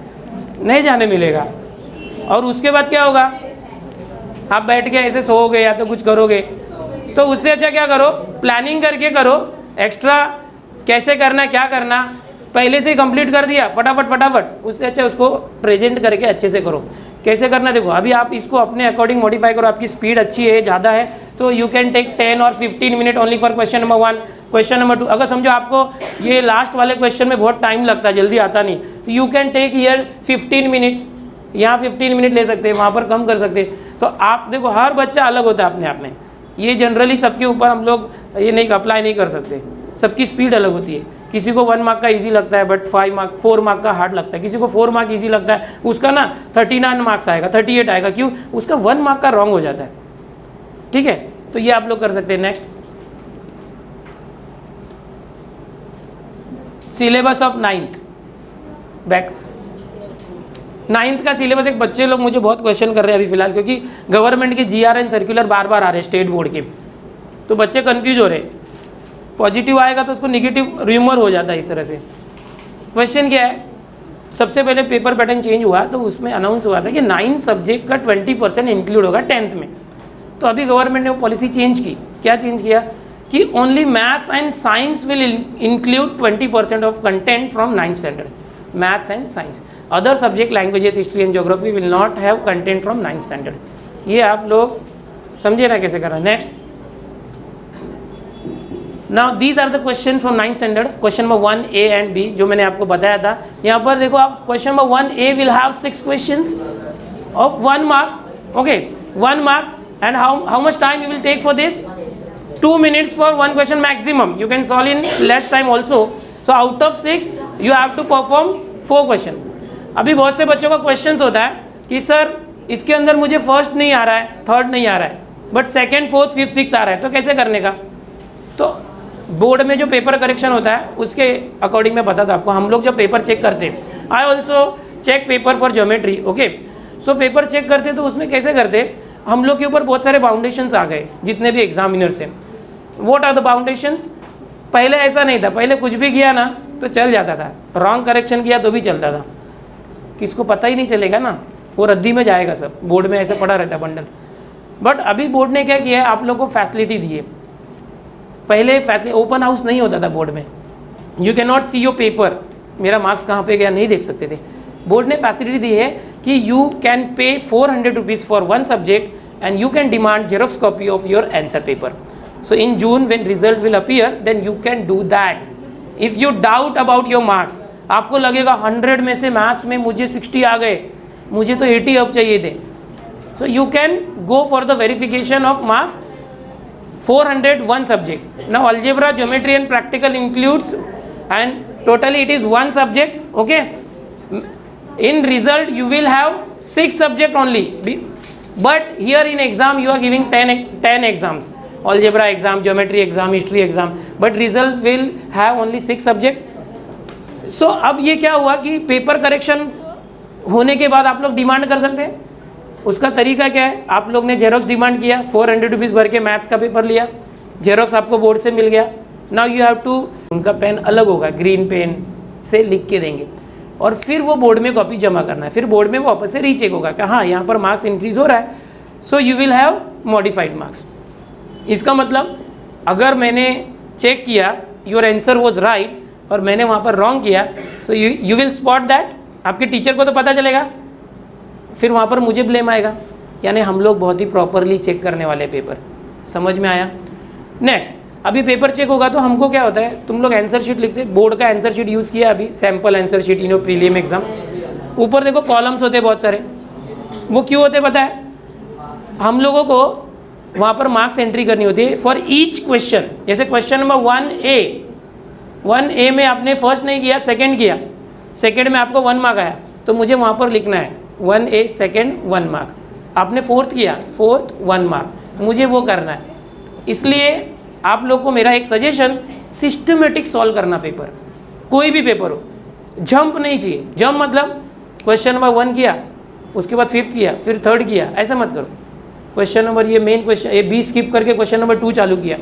नहीं जाने मिलेगा। और उसके बाद क्या होगा, आप बैठ के ऐसे सोओगे या तो कुछ करोगे। तो उससे अच्छा क्या करो, प्लानिंग करके करो, एक्स्ट्रा कैसे करना क्या करना पहले से ही कंप्लीट कर दिया फटाफट। उससे अच्छा उसको प्रेजेंट करके अच्छे से करो। कैसे करना देखो, अभी आप इसको अपने अकॉर्डिंग मॉडिफाई करो, आपकी स्पीड अच्छी है ज़्यादा है तो यू कैन टेक 10 और 15 minute only for question number 1। Question number 2 अगर समझो आपको ये लास्ट वाले क्वेश्चन में बहुत टाइम लगता है, जल्दी आता नहीं, तो you can take here 15 minute, यहाँ 15 मिनट ले सकते हैं, वहाँ पर कम कर सकते हैं। तो आप देखो हर बच्चा अलग होता है अपने आप में, ये जनरली सबके ऊपर हम लोग ये नहीं अप्लाई नहीं कर सकते, सबकी स्पीड अलग होती है। किसी को 1 मार्क का इजी लगता है बट 4 मार्क का हार्ड लगता है, किसी को 4 मार्क इजी लगता है, उसका ना 39 मार्क्स आएगा, 38 आएगा, क्यों, उसका 1 मार्क का रॉन्ग हो जाता है। ठीक है, तो ये आप लोग कर सकते हैं। Next, syllabus of 9th back. 9th का सिलेबस, एक बच्चे लोग मुझे बहुत क्वेश्चन कर रहे हैं अभी फिलहाल, क्योंकि गवर्नमेंट के GRN सर्कुलर बार बार आ रहे हैं स्टेट बोर्ड के, तो बच्चे कंफ्यूज हो रहे, पॉजिटिव आएगा तो उसको निगेटिव र्यूमर हो जाता है इस तरह से। क्वेश्चन क्या है, सबसे पहले पेपर पैटर्न चेंज हुआ तो उसमें अनाउंस हुआ था कि 9 सब्जेक्ट का 20% इंक्लूड होगा 10th में। तो अभी गवर्नमेंट ने वो पॉलिसी चेंज की। क्या चेंज किया कि only maths and science will include 20% of content from 9th standard, maths and science. Other subject languages, history and geography will not have content from 9th standard. ये आप लोग समझे ना कैसे करना। Next, now these are the question from 9th standard, question number 1A and B जो मैंने आपको बताया था। यहाँ पर देखो आप, question number 1A will have 6 questions of 1 mark, okay 1 mark, and how much time you will take for this, 2 minutes for 1 question maximum. You can solve in less time also. So out of 6 you have to perform 4 question. अभी बहुत से बच्चों का question होता है कि sir इसके अंदर मुझे फर्स्ट नहीं आ रहा है, थर्ड नहीं आ रहा है, but second, fourth, fifth, six आ रहा है, तो कैसे करने का। तो बोर्ड में जो पेपर करेक्शन होता है उसके अकॉर्डिंग मैं बताता आपको। हम लोग जब पेपर चेक करते हैं, I also check paper for geometry, okay. So paper check करते तो उसमें कैसे करते, हम लोग के ऊपर बहुत सारे बाउंडेशंस आ गए जितने भी एग्जामिनर्स हैं। What are the boundations. पहले ऐसा नहीं था, पहले कुछ भी किया ना तो चल जाता था, रॉन्ग करेक्शन किया तो भी चलता था, किसको पता ही नहीं चलेगा ना, वो रद्दी में जाएगा सब, बोर्ड में ऐसे पड़ा रहता है बंडल। बट अभी बोर्ड ने क्या किया है, आप लोग को फैसिलिटी दी है। पहले ओपन हाउस नहीं होता था बोर्ड में, you can not see your paper, मेरा मार्क्स कहाँ पे गया नहीं देख सकते थे। बोर्ड ने फैसिलिटी दी है कि you can pay 400 rupees for 1 subject and you can demand xerox copy of your answer paper. So in June when result will appear, then you can do that. If you doubt about your marks, आपको लगेगा 100 में से maths में मुझे 60 आ गए, मुझे तो 80 अब चाहिए थे, so you can go for the verification of marks 400 1 subject. Now algebra, geometry and practical includes, and totally it is 1 subject, okay. In result you will have 6 subject only, but here in exam you are giving 10 exams, algebra exam, geometry exam, history exam, but result will have only 6 subject. So अब ये क्या हुआ कि paper correction होने के बाद आप लोग डिमांड कर सकते हैं। उसका तरीका क्या है, आप लोग ने जेरोक्स डिमांड किया, 400 रुपीज़ भर के मैथ्स का पेपर लिया, जेरोक्स आपको बोर्ड से मिल गया। नाउ यू हैव टू, उनका पेन अलग होगा, ग्रीन पेन से लिख के देंगे, और फिर वो बोर्ड में कॉपी जमा करना है, फिर बोर्ड में वापस से रीचेक होगा कि हाँ यहाँ पर मार्क्स इंक्रीज हो रहा है, so you will have modified marks. इसका मतलब अगर मैंने चेक किया योर आंसर वॉज राइट और मैंने वहाँ पर रॉन्ग किया, so you will spot that, आपके टीचर को तो पता चलेगा, फिर वहाँ पर मुझे ब्लेम आएगा। यानी हम लोग बहुत ही प्रॉपरली चेक करने वाले पेपर, समझ में आया। नेक्स्ट, अभी पेपर चेक होगा तो हमको क्या होता है, तुम लोग आंसर शीट लिखते, बोर्ड का आंसर शीट यूज़ किया, अभी सैम्पल आंसर शीट, इन प्रीलिम एग्जाम, ऊपर देखो कॉलम्स होते हैं बहुत सारे, वो क्यों होते पता है, हम लोगों को वहाँ पर मार्क्स एंट्री करनी होती है फॉर ईच क्वेश्चन। जैसे क्वेश्चन नंबर 1A में आपने फर्स्ट नहीं किया, सेकंड किया, सेकंड में आपको 1 मार्क आया, तो मुझे वहाँ पर लिखना है 1A सेकंड 1 मार्क। आपने फोर्थ किया, फोर्थ 1 मार्क, मुझे वो करना है। इसलिए आप लोग को मेरा एक सजेशन, सिस्टमेटिक सॉल्व करना पेपर, कोई भी पेपर हो, जंप नहीं चाहिए। जंप मतलब क्वेश्चन नंबर 1 किया, उसके बाद 5th किया, फिर 3rd किया, ऐसा मत करो। क्वेश्चन नंबर, ये मेन क्वेश्चन, ये B स्किप करके क्वेश्चन नंबर 2 चालू किया,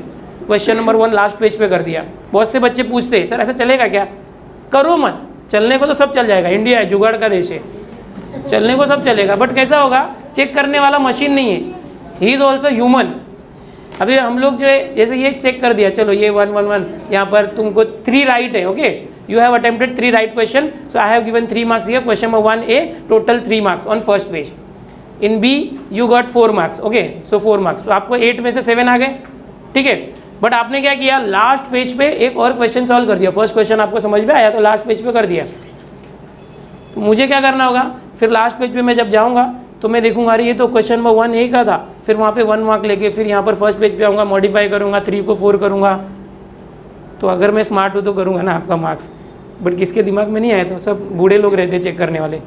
क्वेश्चन नंबर 1 लास्ट पेज पे कर दिया। बहुत से बच्चे पूछते हैं सर ऐसा चलेगा क्या, करो मत, चलने को तो सब चल जाएगा, इंडिया है, जुगाड़ का देश है, चलने को सब चलेगा, बट कैसा होगा, चेक करने वाला मशीन नहीं है, ही इज़ ऑल्सो ह्यूमन। अभी हम लोग जो है, जैसे ये चेक कर दिया, चलो ये 1 1 1, यहाँ पर तुमको 3 राइट है, okay, you have attempted 3 right question, so I have given 3 marks here. Question number 1A total 3 marks on first page, in B you got 4 marks, okay, so 4 marks, तो आपको 8 में से 7 आ गए, ठीक है। बट आपने क्या किया, लास्ट पेज पे एक और क्वेश्चन सॉल्व कर दिया, फर्स्ट क्वेश्चन आपको समझ में आया तो लास्ट पेज पे कर दिया। तो मुझे क्या करना होगा, फिर लास्ट पेज पे मैं जब जाऊँगा तो मैं देखूंगा अरे ये तो क्वेश्चन नंबर 1A का था, फिर वहाँ पे 1 मार्क लेके फिर यहाँ पर फर्स्ट पेज पे आऊँगा, मॉडिफाई करूँगा, 3 को 4 करूँगा। तो अगर मैं स्मार्ट हूँ तो करूँगा ना आपका मार्क्स, बट किसके दिमाग में नहीं आया, तो सब बूढ़े लोग रहते चेक करने वाले,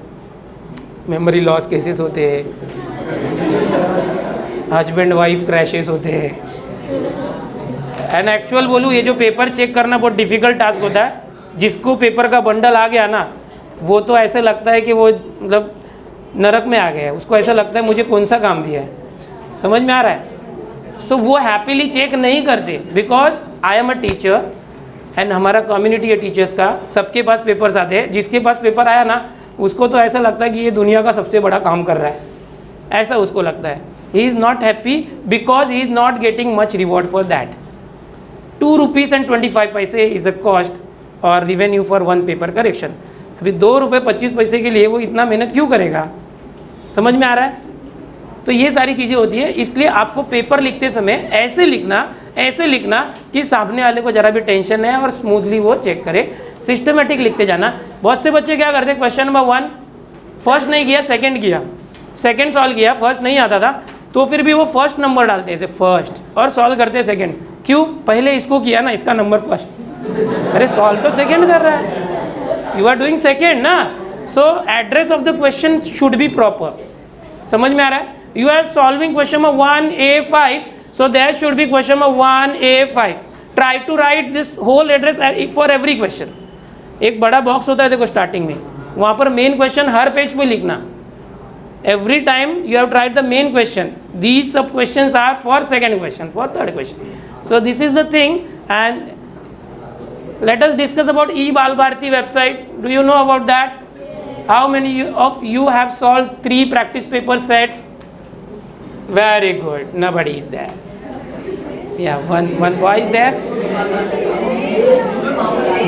मेमोरी लॉस केसेस होते हैं, हस्बैंड वाइफ क्रैशेस होते हैं। एंड एक्चुअल बोलूँ, ये जो पेपर चेक करना बहुत डिफ़िकल्ट टास्क होता है, जिसको पेपर का बंडल आ गया ना, वो तो ऐसे लगता है कि वो मतलब नरक में आ गया है, उसको ऐसा लगता है मुझे कौन सा काम दिया है, समझ में आ रहा है। सो वो हैप्पीली चेक नहीं करते, because I am a teacher and हमारा कम्युनिटी है टीचर्स का, सबके पास पेपर्स आते हैं। जिसके पास पेपर आया ना, उसको तो ऐसा लगता है कि ये दुनिया का सबसे बड़ा काम कर रहा है, ऐसा उसको लगता है। He is not happy because he is not getting much reward for that. 2 rupees and 25 पैसे इज़ अ कॉस्ट और रिवेन्यू फॉर 1 पेपर करेक्शन। अभी 2 रुपये 25 पैसे के लिए वो इतना मेहनत क्यों करेगा? समझ में आ रहा है? तो ये सारी चीज़ें होती है। इसलिए आपको पेपर लिखते समय ऐसे लिखना कि सामने वाले को ज़रा भी टेंशन है और स्मूथली वो चेक करे। सिस्टमेटिक लिखते जाना। बहुत से बच्चे क्या करते, क्वेश्चन नंबर 1 फर्स्ट नहीं किया, सेकंड किया, सेकंड सॉल्व किया, फर्स्ट नहीं आता था तो फिर भी वो फर्स्ट नंबर डालते हैं फर्स्ट और सॉल्व करते हैं सेकंड। क्यों? पहले इसको किया ना, इसका नंबर फर्स्ट। अरे सॉल्व तो सेकंड कर रहा है, यू आर डूइंग सेकंड ना। So address of the question should be proper. समझ में आ रहा है? You are solving question number 1A5, so there should be question number 1A5. Try to write this whole address for every question. एक बड़ा box होता है देखो starting में, वहाँ पर मेन क्वेश्चन हर पेज पे लिखना। Every time you have tried the main question. These sub questions are for second question, for third question. So this is the thing, and let us discuss about eBalbharati website. Do you know about that? How many of you have solved 3 practice paper sets? Very good. Nobody is there. Yeah, one boy is there.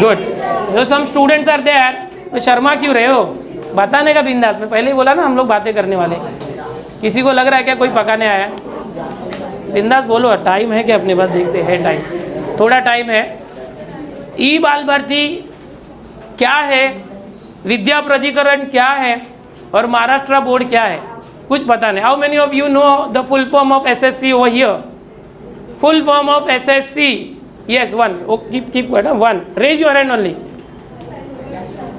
Good. So some students are there. तो शर्मा क्यों रहे हो? बताने का बिंदास। मैं पहले ही बोला ना हम लोग बातें करने वाले। किसी को लग रहा है क्या कोई पकाने आया? बिंदास बोलो। टाइम है क्या अपने पास? देखते हैं टाइम, थोड़ा टाइम है। ई बाल भारती क्या है, विद्या प्राधिकरण क्या है और महाराष्ट्र बोर्ड क्या है, कुछ पता नहीं। How many of you know the full form of SSC over here? Full form of SSC? Yes, 1. Oh, keep 1. Raise your hand only.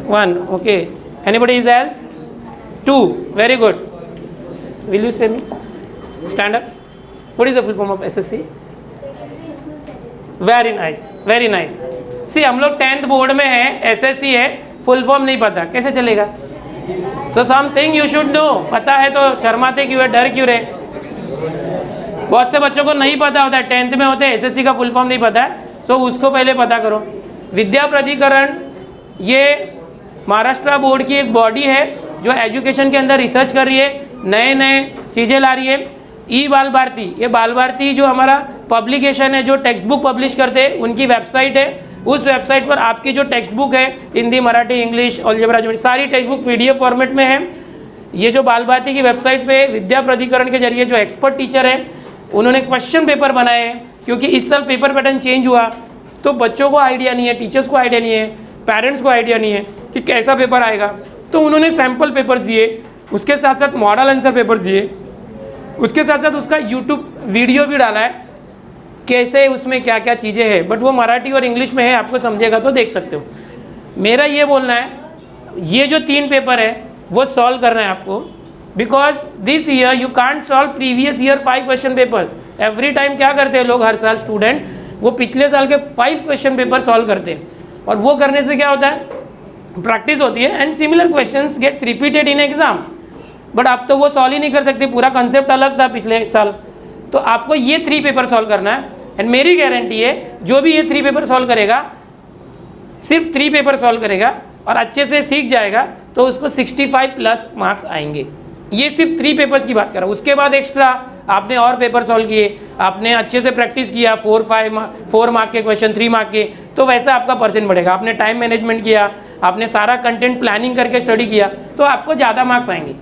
1. Okay. Anybody else? 2. Very good. Will you say me? Stand up. What is the full form of SSC? Very nice. Very nice. See, हम लोग 10th board में है, SSC है, full form नहीं पता, कैसे चलेगा? So something you should know. पता है तो शर्माते क्यों है, डर क्यों रहे? बहुत से बच्चों को नहीं पता होता है, 10th में होते हैं, एसएससी का फुल फॉर्म नहीं पता है, सो उसको पहले पता करो। विद्या प्राधिकरण ये महाराष्ट्र बोर्ड की एक बॉडी है जो एजुकेशन के अंदर रिसर्च कर रही है, नए नए चीज़ें ला रही है। ई बाल भारती, ये बाल भारती जो हमारा पब्लिकेशन है, जो टेक्स्ट बुक पब्लिश करते हैं, उनकी वेबसाइट है। उस वेबसाइट पर आपकी जो टेक्स्ट बुक है, Hindi, Marathi, English, algebra, geometry, सारी टेक्स्ट बुक पीडीएफ फॉर्मेट में है। ये जो बाल भारती की वेबसाइट पे विद्या प्राधिकरण के जरिए जो एक्सपर्ट टीचर है, उन्होंने क्वेश्चन पेपर बनाए हैं, क्योंकि इस साल पेपर पैटर्न चेंज हुआ तो बच्चों को आइडिया नहीं है, टीचर्स को आइडिया नहीं है, पेरेंट्स को आइडिया नहीं है कि कैसा पेपर आएगा। तो उन्होंने सैम्पल पेपर्स दिए, उसके साथ साथ मॉडल आंसर पेपर्स दिए, उसके साथ साथ उसका यूट्यूब वीडियो भी डाला है कैसे उसमें क्या क्या चीज़ें हैं, बट वो मराठी और इंग्लिश में है, आपको समझेगा तो देख सकते हो। मेरा ये बोलना है, ये जो 3 पेपर है वो सॉल्व करना है आपको, because this year you can't solve previous year 5 question papers. Every time क्या करते हैं लोग, हर साल स्टूडेंट वो पिछले साल के 5 क्वेश्चन पेपर सॉल्व करते हैं, और वो करने से क्या होता है, प्रैक्टिस होती है and similar questions gets repeated in exam. But आप तो वो सॉल्व ही नहीं कर सकते, पूरा कंसेप्ट अलग था पिछले साल। तो आपको ये 3 पेपर सॉल्व करना है, एंड मेरी गारंटी है जो भी ये 3 पेपर सॉल्व करेगा, सिर्फ 3 पेपर सॉल्व करेगा और अच्छे से सीख जाएगा, तो उसको 65+ मार्क्स आएंगे। ये सिर्फ 3 पेपर्स की बात कर रहा हूँ। उसके बाद एक्स्ट्रा आपने और पेपर सॉल्व किए, आपने अच्छे से प्रैक्टिस किया, 4 मार्क के क्वेश्चन, 3 मार्क के, तो वैसा आपका परसेंट बढ़ेगा। आपने टाइम मैनेजमेंट किया, आपने सारा कंटेंट प्लानिंग करके स्टडी किया, तो आपको ज़्यादा मार्क्स आएंगे।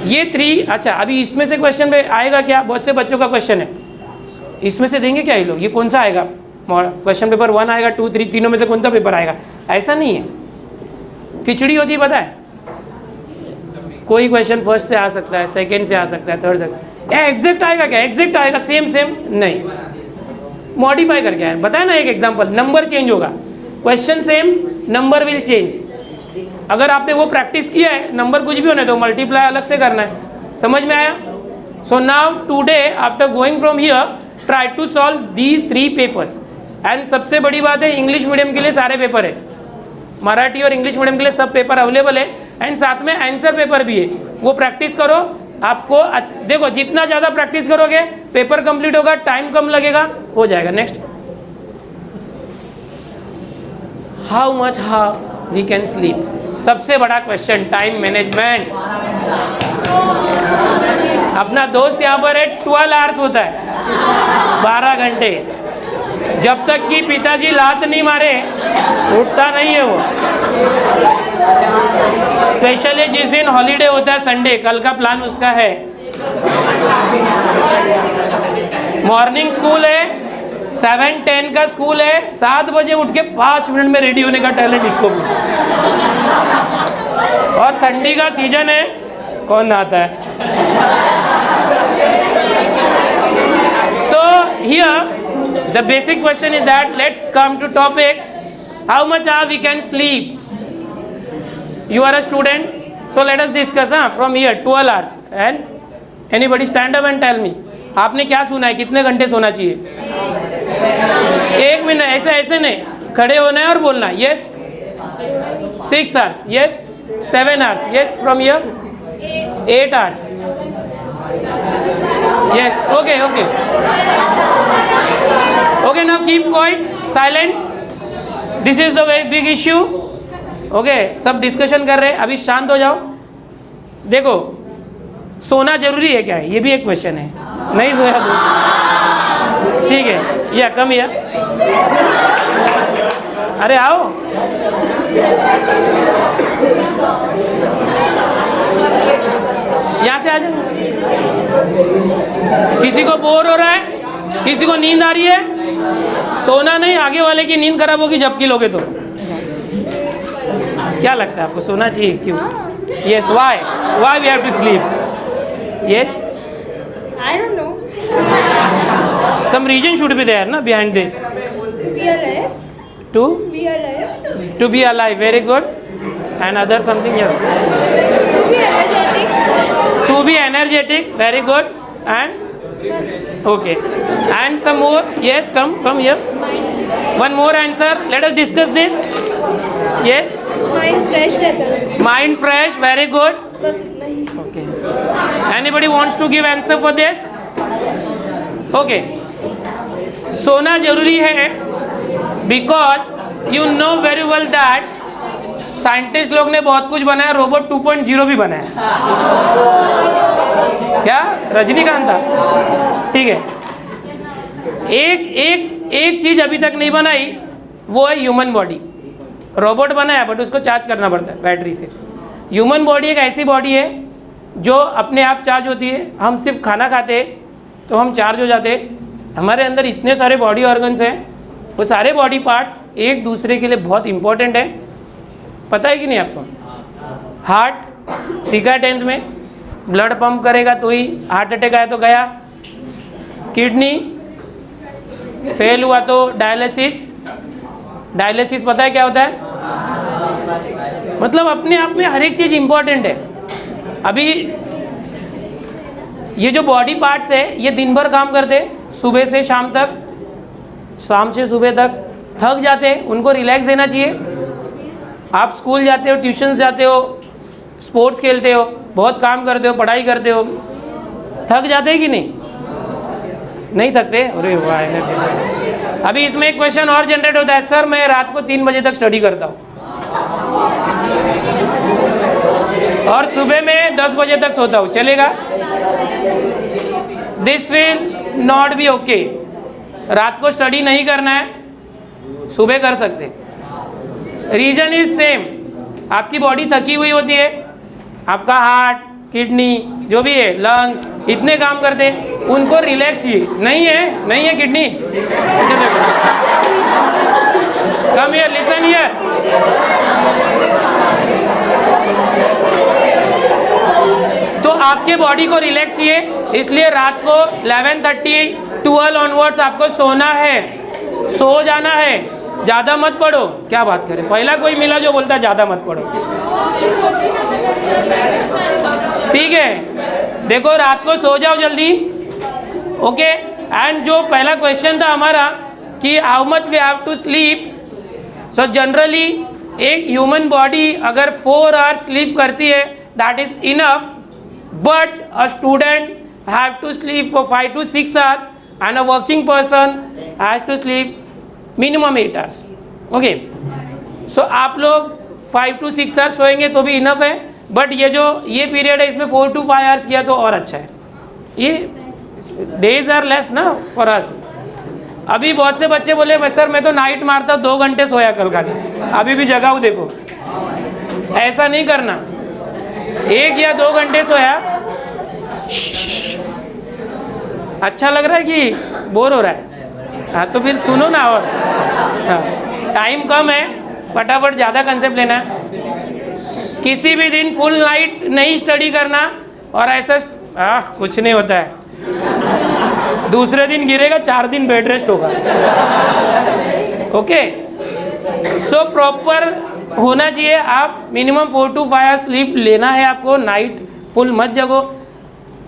ये 3। अच्छा, अभी इसमें से क्वेश्चन पे आएगा क्या, बहुत से बच्चों का क्वेश्चन है, इसमें से देंगे क्या ये लोग, ये कौन सा आएगा क्वेश्चन पेपर 1 आएगा, 2, 3, तीनों में से कौन सा पेपर आएगा? ऐसा नहीं है, खिचड़ी होती है, पता है। कोई क्वेश्चन फर्स्ट से आ सकता है, सेकंड से आ सकता है, थर्ड से। एग्जैक्ट आएगा क्या, एग्जैक्ट आएगा सेम नहीं, मॉडिफाई करके आए। बताया ना एक एग्जांपल, नंबर चेंज होगा, question same, number will change. अगर आपने वो प्रैक्टिस किया है, नंबर कुछ भी होने तो मल्टीप्लाई अलग से करना है। समझ में आया? So now today after going from here, try to solve these 3 papers. And सबसे बड़ी बात है, इंग्लिश मीडियम के लिए सारे पेपर है, मराठी और इंग्लिश मीडियम के लिए सब पेपर अवेलेबल है, एंड साथ में आंसर पेपर भी है। वो प्रैक्टिस करो, आपको देखो जितना ज़्यादा प्रैक्टिस करोगे पेपर कंप्लीट होगा, टाइम कम लगेगा, हो जाएगा। Next, how much we can sleep, सबसे बड़ा क्वेश्चन, टाइम मैनेजमेंट। अपना दोस्त यहाँ पर है 12 आवर्स होता है, 12 घंटे, जब तक कि पिताजी लात नहीं मारे उठता नहीं है वो। स्पेशली जिस दिन हॉलीडे होता है संडे, कल का प्लान उसका है। मॉर्निंग स्कूल है, 7-10 का स्कूल है, 7 बजे उठ के 5 मिनट में रेडी होने का टैलेंट इसको पूछो। और ठंडी का सीजन है, कौन नहाता है? So here the basic question is that let's come to topic, how much hour we can sleep. You are a student, so let us discuss from here 12 hours and anybody stand up and tell me, आपने क्या सुना है, कितने घंटे सोना चाहिए? 1 minute, ऐसे नहीं, खड़े होना है और बोलना है। Yes 6 hours, yes 7 hours, yes from here 8 hours, yes, okay, now keep quiet, silent, this is the very big issue, okay, सब डिस्कशन कर रहे हैं, अभी शांत हो जाओ। देखो सोना जरूरी है क्या है, ये भी एक क्वेश्चन है, नहीं सोया तो ठीक है, या कम या, अरे आओ, यहाँ से आ जाओ। किसी को बोर हो रहा है, किसी को नींद आ रही है, सोना नहीं, आगे वाले की नींद खराब होगी झपकी लोगे तो। क्या लगता है आपको, सोना चाहिए क्यों? Yes, why we have to sleep? Yes, I don't know. Some reason should be there ना behind this. To be alive. To Be alive. To be alive, very good, and other something here, To be energetic. to be energetic, very good, and okay, and some more, yes, come here, one more answer, let us discuss this, yes, Mind fresh रहता है. mind fresh, very good, बस इतना ही. okay, anybody wants to give answer for this? Okay, सोना जरूरी है because you know very well that scientist लोग ने बहुत कुछ बनाया, रोबोट 2.0 भी बनाया, क्या रजनीकांत था, ठीक है। एक चीज अभी तक नहीं बनाई, वो है ह्यूमन बॉडी। रोबोट बनाया बट उसको चार्ज करना पड़ता है बैटरी से। ह्यूमन बॉडी एक ऐसी बॉडी है जो अपने आप चार्ज होती है। हम सिर्फ खाना खाते हैं तो हम चार्ज हो जाते हैं। हमारे अंदर इतने सारे बॉडी ऑर्गन्स हैं, वो सारे बॉडी पार्ट्स एक दूसरे के लिए बहुत इंपॉर्टेंट है। पता है कि नहीं आपको? हार्ट सीखा 10th में, ब्लड पंप करेगा तो ही, हार्ट अटैक आया तो गया। किडनी फेल हुआ तो डायलिसिस पता है क्या होता है? मतलब अपने आप में हर एक चीज़ इम्पॉर्टेंट है। अभी ये जो बॉडी पार्ट्स है ये दिन भर काम करते, सुबह से शाम तक, शाम से सुबह तक थक जाते हैं, उनको रिलैक्स देना चाहिए। आप स्कूल जाते हो, ट्यूशन्स जाते हो, स्पोर्ट्स खेलते हो, बहुत काम करते हो, पढ़ाई करते हो, थक जाते हैं कि नहीं? नहीं थकते? अरे वाह, एनर्जी। अभी इसमें एक क्वेश्चन और जनरेट होता है, सर मैं रात को 3 बजे तक स्टडी करता हूँ और सुबह में 10 बजे तक सोता हूँ, चलेगा? This will not be okay. रात को स्टडी नहीं करना है, सुबह कर सकते। रीजन इज सेम, आपकी बॉडी थकी हुई होती है, आपका हार्ट, किडनी, जो भी है, लंग्स, इतने काम करते हैं, उनको रिलैक्स चाहिए। नहीं है kidney, come here, listen here. तो आपके बॉडी को रिलैक्स चाहिए, इसलिए रात को 11:30, 12 ऑनवर्ड्स आपको सोना है, सो जाना है, ज़्यादा मत पढ़ो। क्या बात करें, पहला कोई मिला जो बोलता ज़्यादा मत पढ़ो, ठीक है? देखो रात को सो जाओ जल्दी, ओके। एंड जो पहला क्वेश्चन था हमारा कि how much we have to sleep, so generally एक ह्यूमन बॉडी अगर 4 आवर्स स्लीप करती है that is enough but a student have to sleep for 5 to 6 hours and a working person has to sleep minimum 8 hours. Okay, सो आप लोग 5 to 6 hours सोएंगे तो भी enough है, बट ये पीरियड है इसमें 4 to 5 आवर्स किया तो और अच्छा है. ये डेज आर लेस ना फॉर अस. अभी बहुत से बच्चे बोले सर मैं तो नाइट मारता 2 घंटे सोया कल खाली, अभी भी जगा हूँ देखो. ऐसा नहीं करना. 1 या 2 घंटे सोया, अच्छा लग रहा है कि बोर हो रहा है? हाँ तो फिर सुनो ना. और हाँ, टाइम कम है, फटाफट ज़्यादा कंसेप्ट लेना है. किसी भी दिन फुल नाइट नहीं स्टडी करना, और ऐसा कुछ नहीं होता है. दूसरे दिन गिरेगा, 4 दिन बेड रेस्ट होगा. ओके, सो प्रॉपर होना चाहिए. आप मिनिमम 4 to 5 आवर्स स्लीप लेना है आपको. नाइट फुल मत जगो.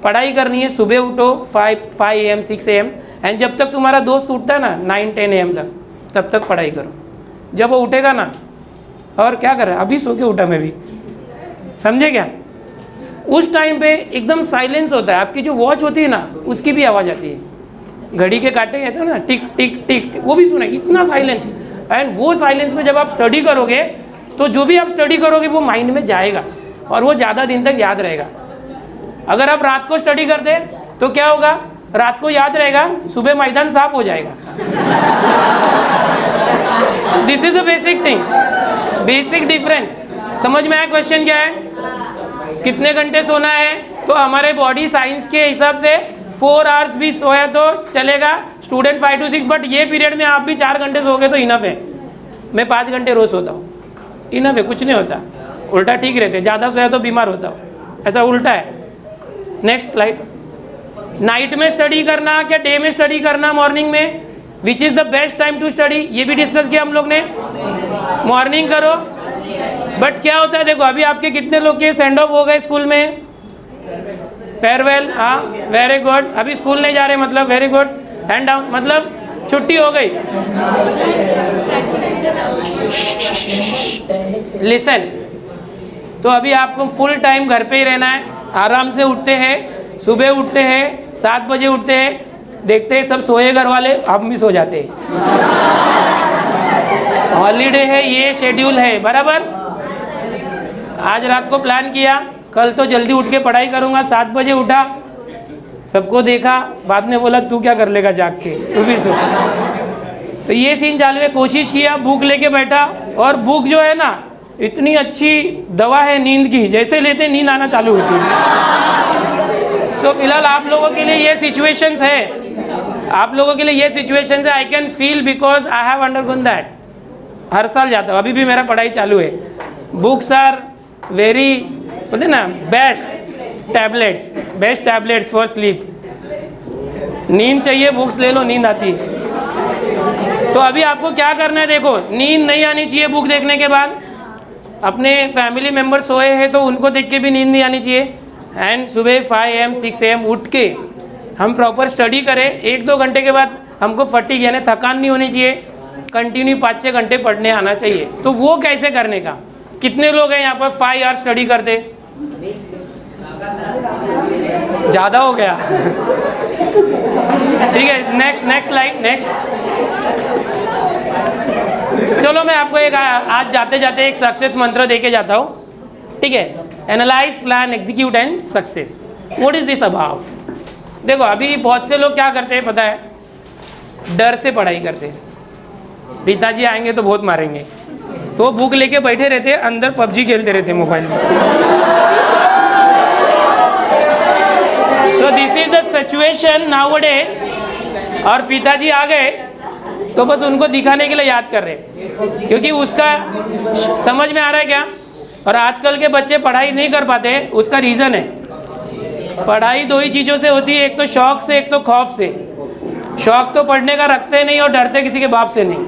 पढ़ाई करनी है, सुबह उठो 5 AM 6 AM, एंड जब तक तुम्हारा दोस्त उठता है ना 9-10 AM तक, तब तक पढ़ाई करो. जब वो उठेगा ना, और क्या कर रहा है, अभी सो के उठा मैं भी, समझे क्या? उस टाइम पे एकदम साइलेंस होता है. आपकी जो वॉच होती है ना, उसकी भी आवाज़ आती है. घड़ी के काटे कहते हैं ना, टिक टिक टिक, वो भी सुना. इतना साइलेंस. एंड वो साइलेंस में जब आप स्टडी करोगे तो जो भी आप स्टडी करोगे वो माइंड में जाएगा, और वो ज़्यादा दिन तक याद रहेगा. अगर आप रात को स्टडी करते तो क्या होगा, रात को याद रहेगा, सुबह मैदान साफ हो जाएगा. This is the basic thing, basic difference. समझ में आया क्वेश्चन क्या है? कितने घंटे सोना है? तो हमारे बॉडी साइंस के हिसाब से 4 आवर्स भी सोया तो चलेगा. स्टूडेंट 5 to 6, बट ये पीरियड में आप भी 4 घंटे सोओगे तो इनफ है. मैं 5 घंटे रोज सोता हूँ, इनफ है, कुछ नहीं होता. उल्टा ठीक रहते, ज़्यादा सोया तो बीमार होता हूँ, ऐसा उल्टा है. Next slide. नाइट में स्टडी करना क्या डे में स्टडी करना, मॉर्निंग में? Which is the best time to study, ये भी डिस्कस किया हम लोग ने. मॉर्निंग करो. बट क्या होता है, देखो अभी आपके कितने लोग के सेंड ऑफ हो गए स्कूल में, फेयरवेल. हाँ, वेरी गुड. अभी स्कूल नहीं जा रहे, मतलब वेरी गुड. हैंड डाउन, मतलब छुट्टी हो गई. लिसन, तो अभी आपको फुल टाइम घर पे ही रहना है. आराम से उठते हैं, सुबह उठते हैं 7 बजे उठते हैं. देखते हैं सब सोए घर वाले, हम भी सो जाते हैं. हॉलीडे है, ये शेड्यूल है बराबर. आज रात को प्लान किया, कल तो जल्दी उठ के पढ़ाई करूँगा. 7 बजे उठा, सबको देखा, बाद में बोला तू क्या कर लेगा जाग के, तू भी सो. तो ये सीन चालू है. कोशिश किया, बुक लेके बैठा, और बुक जो है ना इतनी अच्छी दवा है नींद की, जैसे लेते नींद आना चालू होती है. सो फिलहाल आप लोगों के लिए ये सिचुएशंस है, आप लोगों के लिए ये सिचुएशंस है. I can feel because I have undergone that. हर साल जाता हूँ, अभी भी मेरा पढ़ाई चालू है. बुक्स आर वेरी, बोलते ना, बेस्ट टैबलेट्स फॉर स्लीप. नींद चाहिए, बुक्स ले लो, नींद आती है. तो अभी आपको क्या करना है, देखो नींद नहीं आनी चाहिए बुक देखने के बाद. अपने फैमिली मेम्बर सोए हैं तो उनको देख के भी नींद नहीं आनी चाहिए. एंड सुबह 5 AM 6 AM उठ के हम प्रॉपर स्टडी करें. 1-2 घंटे के बाद हमको फटीग यानी थकान नहीं होनी चाहिए. कंटिन्यू 5-6 घंटे पढ़ने आना चाहिए. तो वो कैसे करने का? कितने लोग हैं यहाँ पर 5 आवर्स स्टडी करते? ज़्यादा हो गया. ठीक है, नेक्स्ट स्लाइड. नेक्स्ट, चलो मैं आपको एक आज जाते जाते एक सक्सेस मंत्र देके जाता हूँ. ठीक है, analyse, plan, execute and success. What is this about? देखो अभी बहुत से लोग क्या करते हैं पता है, डर से पढ़ाई करते हैं. पिताजी आएंगे तो बहुत मारेंगे, तो बुक लेके बैठे रहते हैं, अंदर पबजी खेलते रहते हैं मोबाइल में. सो this is the situation nowadays. और पिताजी आ गए तो बस उनको दिखाने के लिए याद कर रहे हैं, क्योंकि उसका समझ में आ रहा है क्या. और आजकल के बच्चे पढ़ाई नहीं कर पाते, उसका रीज़न है, पढ़ाई 2 ही चीज़ों से होती है, एक तो शौक से, एक तो खौफ से. शौक तो पढ़ने का रखते नहीं और डरते किसी के बाप से नहीं.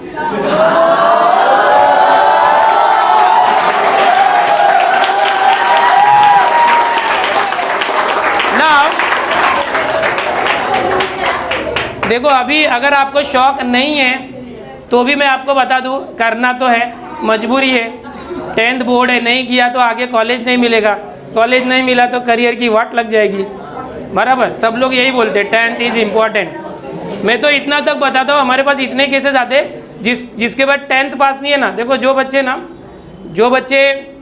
देखो अभी अगर आपको शौक नहीं है तो भी मैं आपको बता दूं, करना तो है, मजबूरी है. 10th बोर्ड है, नहीं किया तो आगे कॉलेज नहीं मिलेगा. कॉलेज नहीं मिला तो करियर की वाट लग जाएगी, बराबर। सब लोग यही बोलते हैं 10th इज़ इम्पॉर्टेंट। मैं तो इतना तक बताता हूँ, हमारे पास इतने केसेस आते जिसके बाद 10th पास नहीं है ना, देखो जो बच्चे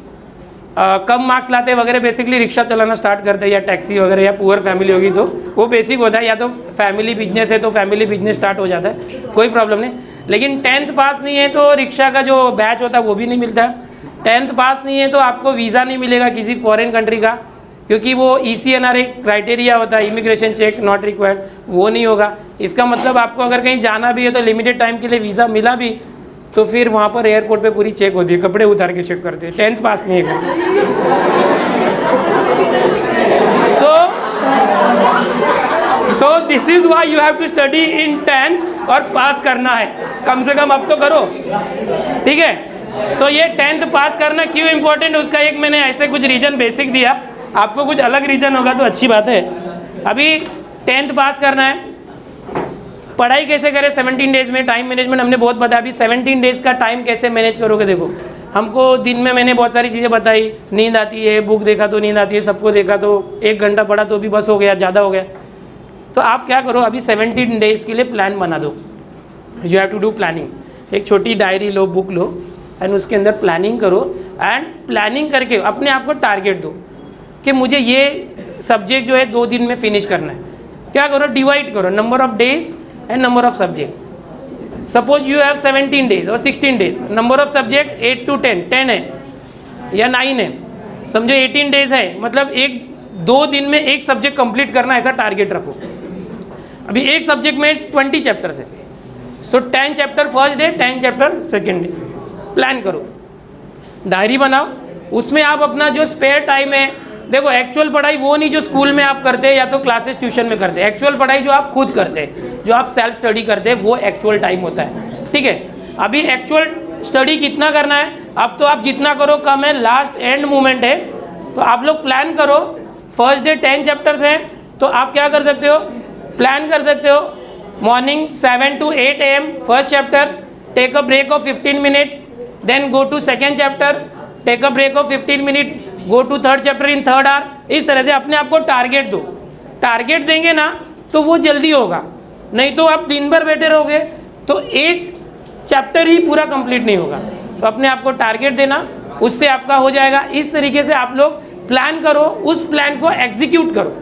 कम मार्क्स लाते वगैरह बेसिकली रिक्शा चलाना स्टार्ट करते हैं या टैक्सी वगैरह, या पुअर फैमिली होगी तो वो बेसिक होता है, या तो फैमिली बिजनेस है तो फैमिली बिजनेस स्टार्ट हो जाता है, कोई प्रॉब्लम नहीं। लेकिन 10th पास नहीं है तो रिक्शा का जो बैच होता है वो भी नहीं मिलता है। 10th पास नहीं है तो आपको वीज़ा नहीं मिलेगा किसी फॉरेन कंट्री का, क्योंकि वो ECNR एक क्राइटेरिया होता है, इमिग्रेशन चेक नॉट रिक्वायर्ड, वो नहीं होगा। इसका मतलब आपको अगर कहीं जाना भी है तो लिमिटेड टाइम के लिए वीज़ा मिला भी तो फिर वहाँ पर एयरपोर्ट पे पूरी चेक होती है, कपड़े उतार के चेक करते हैं, 10th पास नहीं है। So this is why you have to study in 10th, और पास करना है कम से कम, अब तो करो, ठीक है। सो ये 10th पास करना क्यों इम्पोर्टेंट, उसका एक मैंने ऐसे कुछ रीजन बेसिक दिया, आपको कुछ अलग रीजन होगा तो अच्छी बात है। अभी 10th पास करना है, पढ़ाई कैसे करें 17 डेज में, टाइम मैनेजमेंट हमने बहुत बताया। अभी 17 डेज का टाइम कैसे मैनेज करोगे, देखो हमको दिन में मैंने बहुत सारी चीज़ें बताई, नींद आती है, बुक देखा तो नींद आती है, सबको देखा तो 1 घंटा पढ़ा तो भी बस हो गया, ज़्यादा हो गया। तो आप क्या करो, अभी 17 डेज के लिए प्लान बना दो। You have to do planning. एक छोटी डायरी लो, बुक लो एंड उसके अंदर प्लानिंग करो, एंड प्लानिंग करके अपने आप को टारगेट दो कि मुझे ये सब्जेक्ट जो है 2 दिन में फिनिश करना है। क्या करो, डिवाइड करो number of days and number of subject. Suppose you have 17 days और 16 days, number of subject 8 to 10 है या 9 है, समझो 18 डेज है, मतलब 2 दिन में एक सब्जेक्ट कंप्लीट करना, ऐसा टारगेट रखो। अभी एक सब्जेक्ट में 20 चैप्टर्स है, सो 10 chapter first day, 10 chapter second day. Plan करो, डायरी बनाओ, उसमें आप अपना जो स्पेयर टाइम है, देखो एक्चुअल पढ़ाई वो नहीं जो स्कूल में आप करते हैं या तो क्लासेस ट्यूशन में करते हैं, एक्चुअल पढ़ाई जो आप खुद करते हैं, जो आप सेल्फ स्टडी करते हैं, वो एक्चुअल टाइम होता है, ठीक है। अभी एक्चुअल स्टडी कितना करना है, अब तो आप जितना करो कम है, लास्ट एंड मोमेंट है, तो आप लोग प्लान करो। फर्स्ट डे 10 चैप्टर्स हैं, तो आप क्या कर सकते हो, प्लान कर सकते हो morning 7 to 8 AM first chapter, take a break of 15 minute, then go to second chapter, take a break of 15 minute, go to third chapter in third hour. इस तरह से अपने आप को टारगेट दो। टारगेट देंगे ना तो वो जल्दी होगा, नहीं तो आप दिन भर बैठे रहोगे तो एक चैप्टर ही पूरा कंप्लीट नहीं होगा। तो अपने आप को टारगेट देना, उससे आपका हो जाएगा। इस तरीके से आप लोग प्लान करो, उस प्लान को एग्जीक्यूट करो।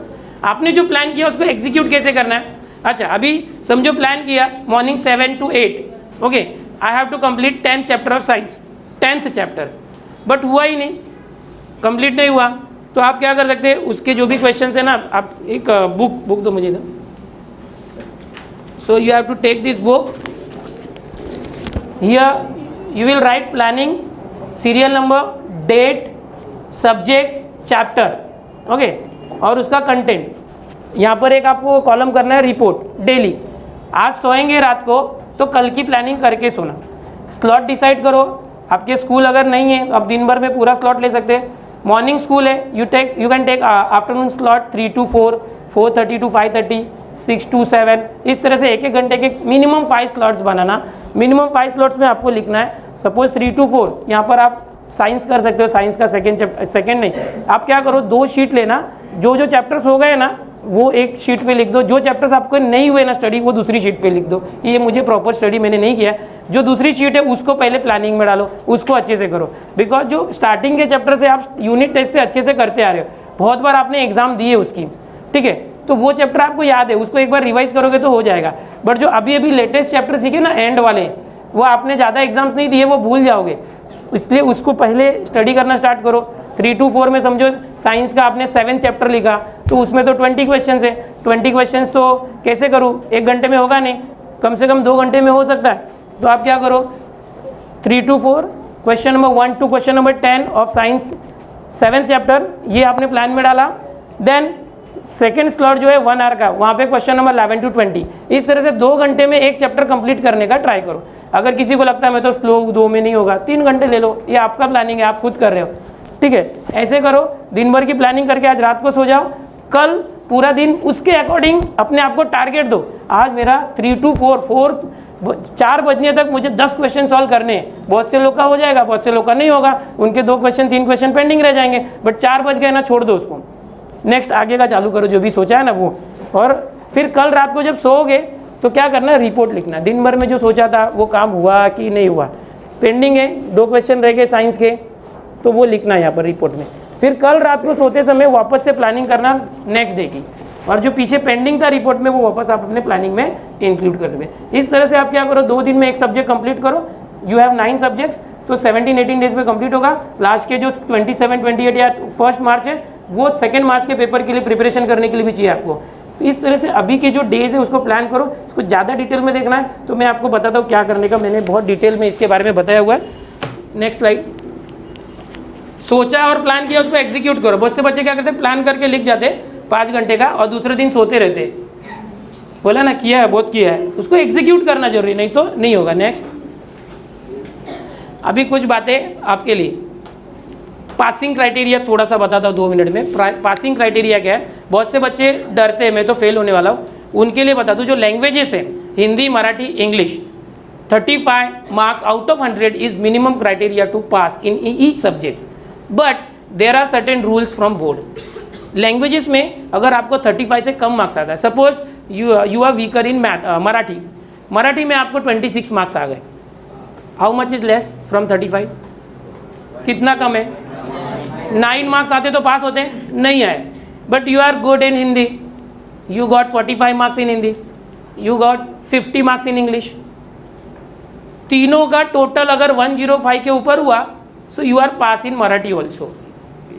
आपने जो प्लान किया उसको एग्जीक्यूट कैसे करना है। अच्छा, अभी समझो प्लान किया morning 7 to 8, okay, I have to complete 10 chapter of science, 10th chapter, but हुआ ही नहीं, कंप्लीट नहीं हुआ। तो आप क्या कर सकते हैं, उसके जो भी क्वेश्चंस है ना, आप एक बुक दो मुझे ना। So you have to take this book, here you will write planning, serial number, date, subject, chapter, okay, और उसका कंटेंट। यहाँ पर एक आपको कॉलम करना है रिपोर्ट डेली। आज सोएंगे रात को तो कल की प्लानिंग करके सोना। स्लॉट डिसाइड करो, आपके स्कूल अगर नहीं है तो आप दिन भर में पूरा स्लॉट ले सकते हैं। मॉर्निंग स्कूल है, you can take afternoon slot 3 to 4, 4:30 to 5:30, 6 to 7, इस तरह से एक घंटे के मिनिमम 5 स्लॉट्स बनाना। मिनिमम 5 स्लॉट्स में आपको लिखना है। सपोज 3 to 4, यहाँ पर आप साइंस कर सकते हो, साइंस का सेकेंड नहीं, आप क्या करो 2 शीट लेना, जो चैप्टर्स हो गए ना वो एक शीट पे लिख दो, जो चैप्टर्स आपको नहीं हुए ना स्टडी वो दूसरी शीट पे लिख दो। ये मुझे प्रॉपर स्टडी मैंने नहीं किया, जो दूसरी शीट है उसको पहले प्लानिंग में डालो, उसको अच्छे से करो। बिकॉज जो स्टार्टिंग के चैप्टर से आप यूनिट टेस्ट से अच्छे से करते आ रहे हो, बहुत बार आपने एग्जाम दिए उसकी, ठीक है, तो वो चैप्टर आपको याद है, उसको एक बार रिवाइज करोगे तो हो जाएगा। बट जो अभी लेटेस्ट चैप्टर सीखे ना एंड वाले, वो आपने ज़्यादा एग्जाम्स नहीं दिए, वो भूल जाओगे, इसलिए उसको पहले स्टडी करना स्टार्ट करो। 3 to 4 में समझो साइंस का आपने 7 चैप्टर लिखा, तो उसमें तो 20 क्वेश्चंस है। 20 क्वेश्चंस तो कैसे करूँ, 1 घंटे में होगा नहीं, कम से कम 2 घंटे में हो सकता है। तो आप क्या करो 3 to 4, question number 1 to question number 10 of science 7th chapter, ये आपने प्लान में डाला। देन सेकेंड स्लॉट जो है 1 आवर का, वहाँ पे क्वेश्चन नंबर 11 to 20। इस तरह से 2 घंटे में एक चैप्टर कंप्लीट करने का ट्राई करो। अगर किसी को लगता है मैं तो स्लो 2 में नहीं होगा, 3 घंटे ले लो, ये आपका प्लानिंग है, आप खुद कर रहे हो, ठीक है। ऐसे करो, दिन भर की प्लानिंग करके आज रात को सो जाओ, कल पूरा दिन उसके अकॉर्डिंग अपने आप को टारगेट दो। आज मेरा 3 to 4 4 बजने तक मुझे 10 क्वेश्चन सॉल्व करने हैं। बहुत से लोग का हो जाएगा, बहुत से लोग का नहीं होगा, उनके 2 क्वेश्चन 3 क्वेश्चन पेंडिंग रह जाएंगे। बट 4 बज गए ना, छोड़ दो उसको, नेक्स्ट आगे का चालू करो जो भी सोचा है ना वो। और फिर कल रात को जब सोओगे तो क्या करना है, रिपोर्ट लिखना। दिन भर में जो सोचा था वो काम हुआ कि नहीं हुआ, पेंडिंग है 2 क्वेश्चन रह गए साइंस के, तो वो लिखना है यहाँ पर रिपोर्ट में। फिर कल रात को सोते समय वापस से प्लानिंग करना नेक्स्ट डे की, और जो पीछे पेंडिंग था रिपोर्ट में वो वापस आप अपने प्लानिंग में इंक्लूड कर सकते। इस तरह से आप क्या करो, 2 दिन में एक सब्जेक्ट कंप्लीट करो। यू हैव 9 सब्जेक्ट्स, तो 17-18 डेज में कंप्लीट होगा। लास्ट के जो 27-28 या 1 मार्च है वो 2 मार्च के पेपर के लिए प्रिपरेशन करने के लिए भी चाहिए आपको। तो इस तरह से अभी के जो डेज है उसको प्लान करो। इसको ज़्यादा डिटेल में देखना है तो मैं आपको बताता हूँ क्या करने का, मैंने बहुत डिटेल में इसके बारे में बताया हुआ है। Next slide. सोचा और प्लान किया, उसको एग्जीक्यूट करो। बहुत से बच्चे क्या करते हैं, प्लान करके लिख जाते 5 घंटे का और दूसरे दिन सोते रहते। बोला ना किया है, बहुत किया है, उसको एग्जीक्यूट करना जरूरी, नहीं तो नहीं होगा। नेक्स्ट, अभी कुछ बातें आपके लिए। पासिंग क्राइटेरिया थोड़ा सा बताता हूँ 2 मिनट में। पासिंग क्राइटेरिया क्या है, बहुत से बच्चे डरते हैं मैं तो फेल होने वाला हूँ, उनके लिए बता दूँ। जो लैंग्वेजेस है Hindi, Marathi, English, 35 marks out of 100 is minimum criteria to pass in each subject, but there are certain rules from board. Languages में अगर आपको 35 से कम मार्क्स आता है, suppose you are weaker in Marathi में आपको 26 मार्क्स आ गए, how much is less from 35? कितना कम है? 9 मार्क्स आते तो पास होते हैं, नहीं आए। But you are good in Hindi, you got 45 marks in Hindi, you got 50 marks in English. तीनों का टोटल अगर 105 के ऊपर हुआ, so you are pass in Marathi also.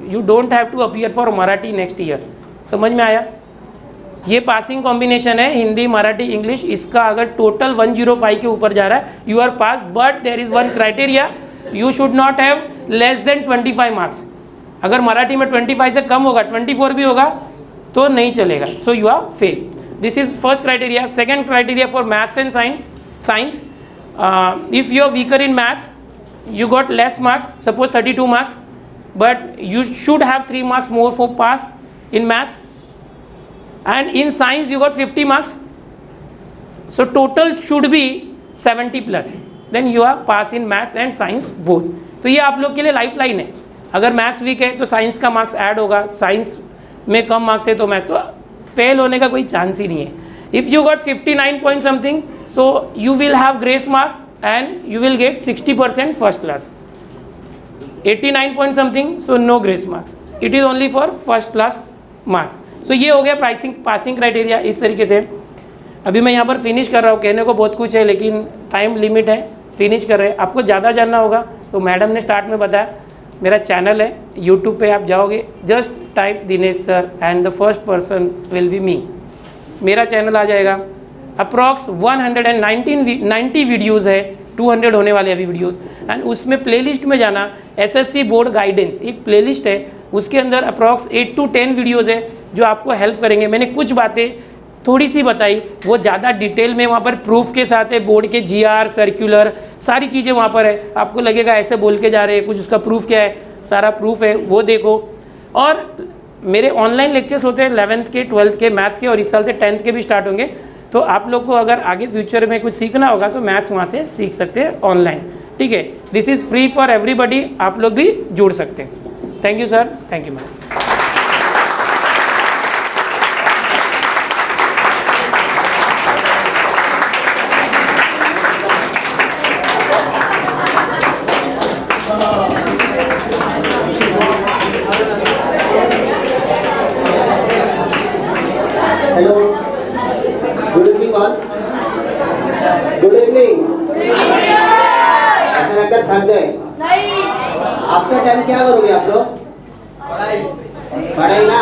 You don't have to appear for Marathi next year. समझ में आया? ये पासिंग कॉम्बिनेशन है हिंदी, मराठी, इंग्लिश। इसका अगर टोटल 105 के ऊपर जा रहा है, you are pass. But there is one criteria, you should not have less than 25 marks. अगर मराठी में 25 से कम होगा, 24 भी होगा तो नहीं चलेगा, so you are fail. This is first criteria. Second criteria for maths and science, if you are weaker in maths, you got less marks, suppose 32 marks, but you should have 3 marks more for pass in maths, and in science you got 50 marks, so total should be 70 plus, then you are pass in maths and science both. तो ये आप लोग के लिए life line है। अगर maths weak है तो साइंस का मार्क्स ऐड होगा, साइंस में कम मार्क्स है तो मैथ्स, तो फेल होने का कोई चांस ही नहीं है। If you got 59 point something, so you will have grace mark and you will get 60% first class. 89 point something, so no grace marks, it is only for first class marks. So ये हो गया passing criteria. इस तरीके से अभी मैं यहाँ पर फिनिश कर रहा हूँ। कहने को बहुत कुछ है लेकिन टाइम लिमिट है, फिनिश कर रहे हैं। आपको ज़्यादा जानना होगा तो मैडम ने स्टार्ट में बताया, मेरा चैनल है यूट्यूब पे, आप जाओगे just type Dinesh sir and the first person will be me, मेरा चैनल आ जाएगा। अप्रॉक्स 190 वीडियोज़ है, 200 होने वाले अभी वीडियोज़। एंड उसमें प्लेलिस्ट में जाना, एसएससी बोर्ड गाइडेंस एक प्लेलिस्ट है, उसके अंदर अप्रॉक्स 8 to 10 वीडियोज़ है जो आपको हेल्प करेंगे। मैंने कुछ बातें थोड़ी सी बताई, वो ज़्यादा डिटेल में वहाँ पर प्रूफ के साथ है, बोर्ड के GR सर्कुलर सारी चीज़ें वहाँ पर है। आपको लगेगा ऐसे बोल के जा रहे हैं, कुछ उसका प्रूफ क्या है, सारा प्रूफ है, वो देखो। और मेरे ऑनलाइन लेक्चर्स होते हैं 11th के, 12th के मैथ्स के, और इस साल से 10th के भी स्टार्ट होंगे। तो आप लोग को अगर आगे फ्यूचर में कुछ सीखना होगा तो मैथ्स वहाँ से सीख सकते हैं ऑनलाइन, ठीक है। This is free for everybody, आप लोग भी जुड़ सकते हैं। Thank you sir, thank you ma'am. Hello, good evening all. Good evening. ऐसा लगता है थक गए? नहीं। आफ्टर 10 क्या करोगे आप लोग? पढ़ाई ना,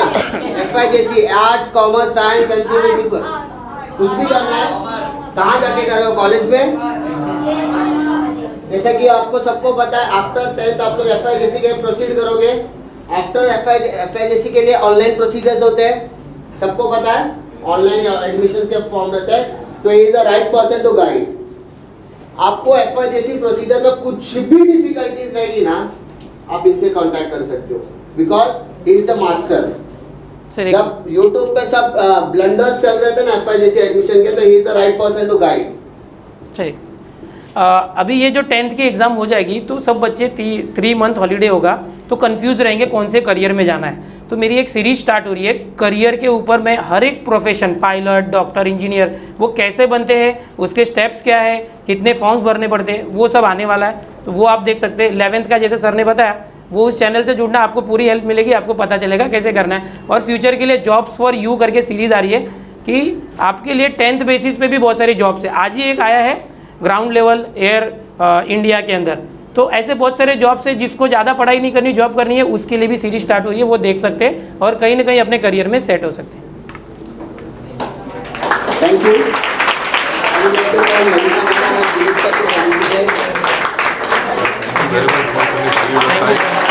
FYJC arts, commerce, science, MCA कुछ भी करना है। कहाँ जाके कर रहे हो? कॉलेज में? जैसा कि आपको सबको पता है, आफ्टर 10th आप लोग FYJC के प्रोसीड करोगे। आफ्टर FYJC के लिए ऑनलाइन प्रोसीजर्स होते हैं, सबको पता है, ऑनलाइन एडमिशन के फॉर्म रहते हैं। तो he is the right person to guide आपको। FYJC प्रोसीजर में कुछ भी डिफिकल्टीज रहेगी ना, आप इनसे कांटेक्ट कर सकते हो, because he is the master. जब यूट्यूब पे सब ब्लंडर्स चल रहे थे ना FYJC एडमिशन के, तो he is the right person to guide. अच्छा जी। अभी ये जो 10th की एग्ज़ाम हो जाएगी तो सब बच्चे 3 मंथ हॉलीडे होगा तो कंफ्यूज रहेंगे कौन से करियर में जाना है। तो मेरी एक सीरीज स्टार्ट हो रही है करियर के ऊपर। मैं हर एक प्रोफेशन, पायलट, डॉक्टर, इंजीनियर, वो कैसे बनते हैं, उसके स्टेप्स क्या है, कितने फॉर्म्स भरने पड़ते हैं, वो सब आने वाला है। तो वो आप देख सकते हैं। 11th का जैसे सर ने बताया, वो उस चैनल से जुड़ना, आपको पूरी हेल्प मिलेगी, आपको पता चलेगा कैसे करना है। और फ्यूचर के लिए जॉब्स फॉर यू करके सीरीज़ आ रही है कि आपके लिए 10th बेसिस पे भी बहुत सारी जॉब्स है। आज ही एक आया है ग्राउंड लेवल एयर इंडिया के अंदर। तो ऐसे बहुत सारे जॉब्स है, जिसको ज़्यादा पढ़ाई नहीं करनी, जॉब करनी है, उसके लिए भी सीरीज स्टार्ट हुई है, वो देख सकते हैं और कहीं ना कहीं अपने करियर में सेट हो सकते हैं। Thank you. Very much for the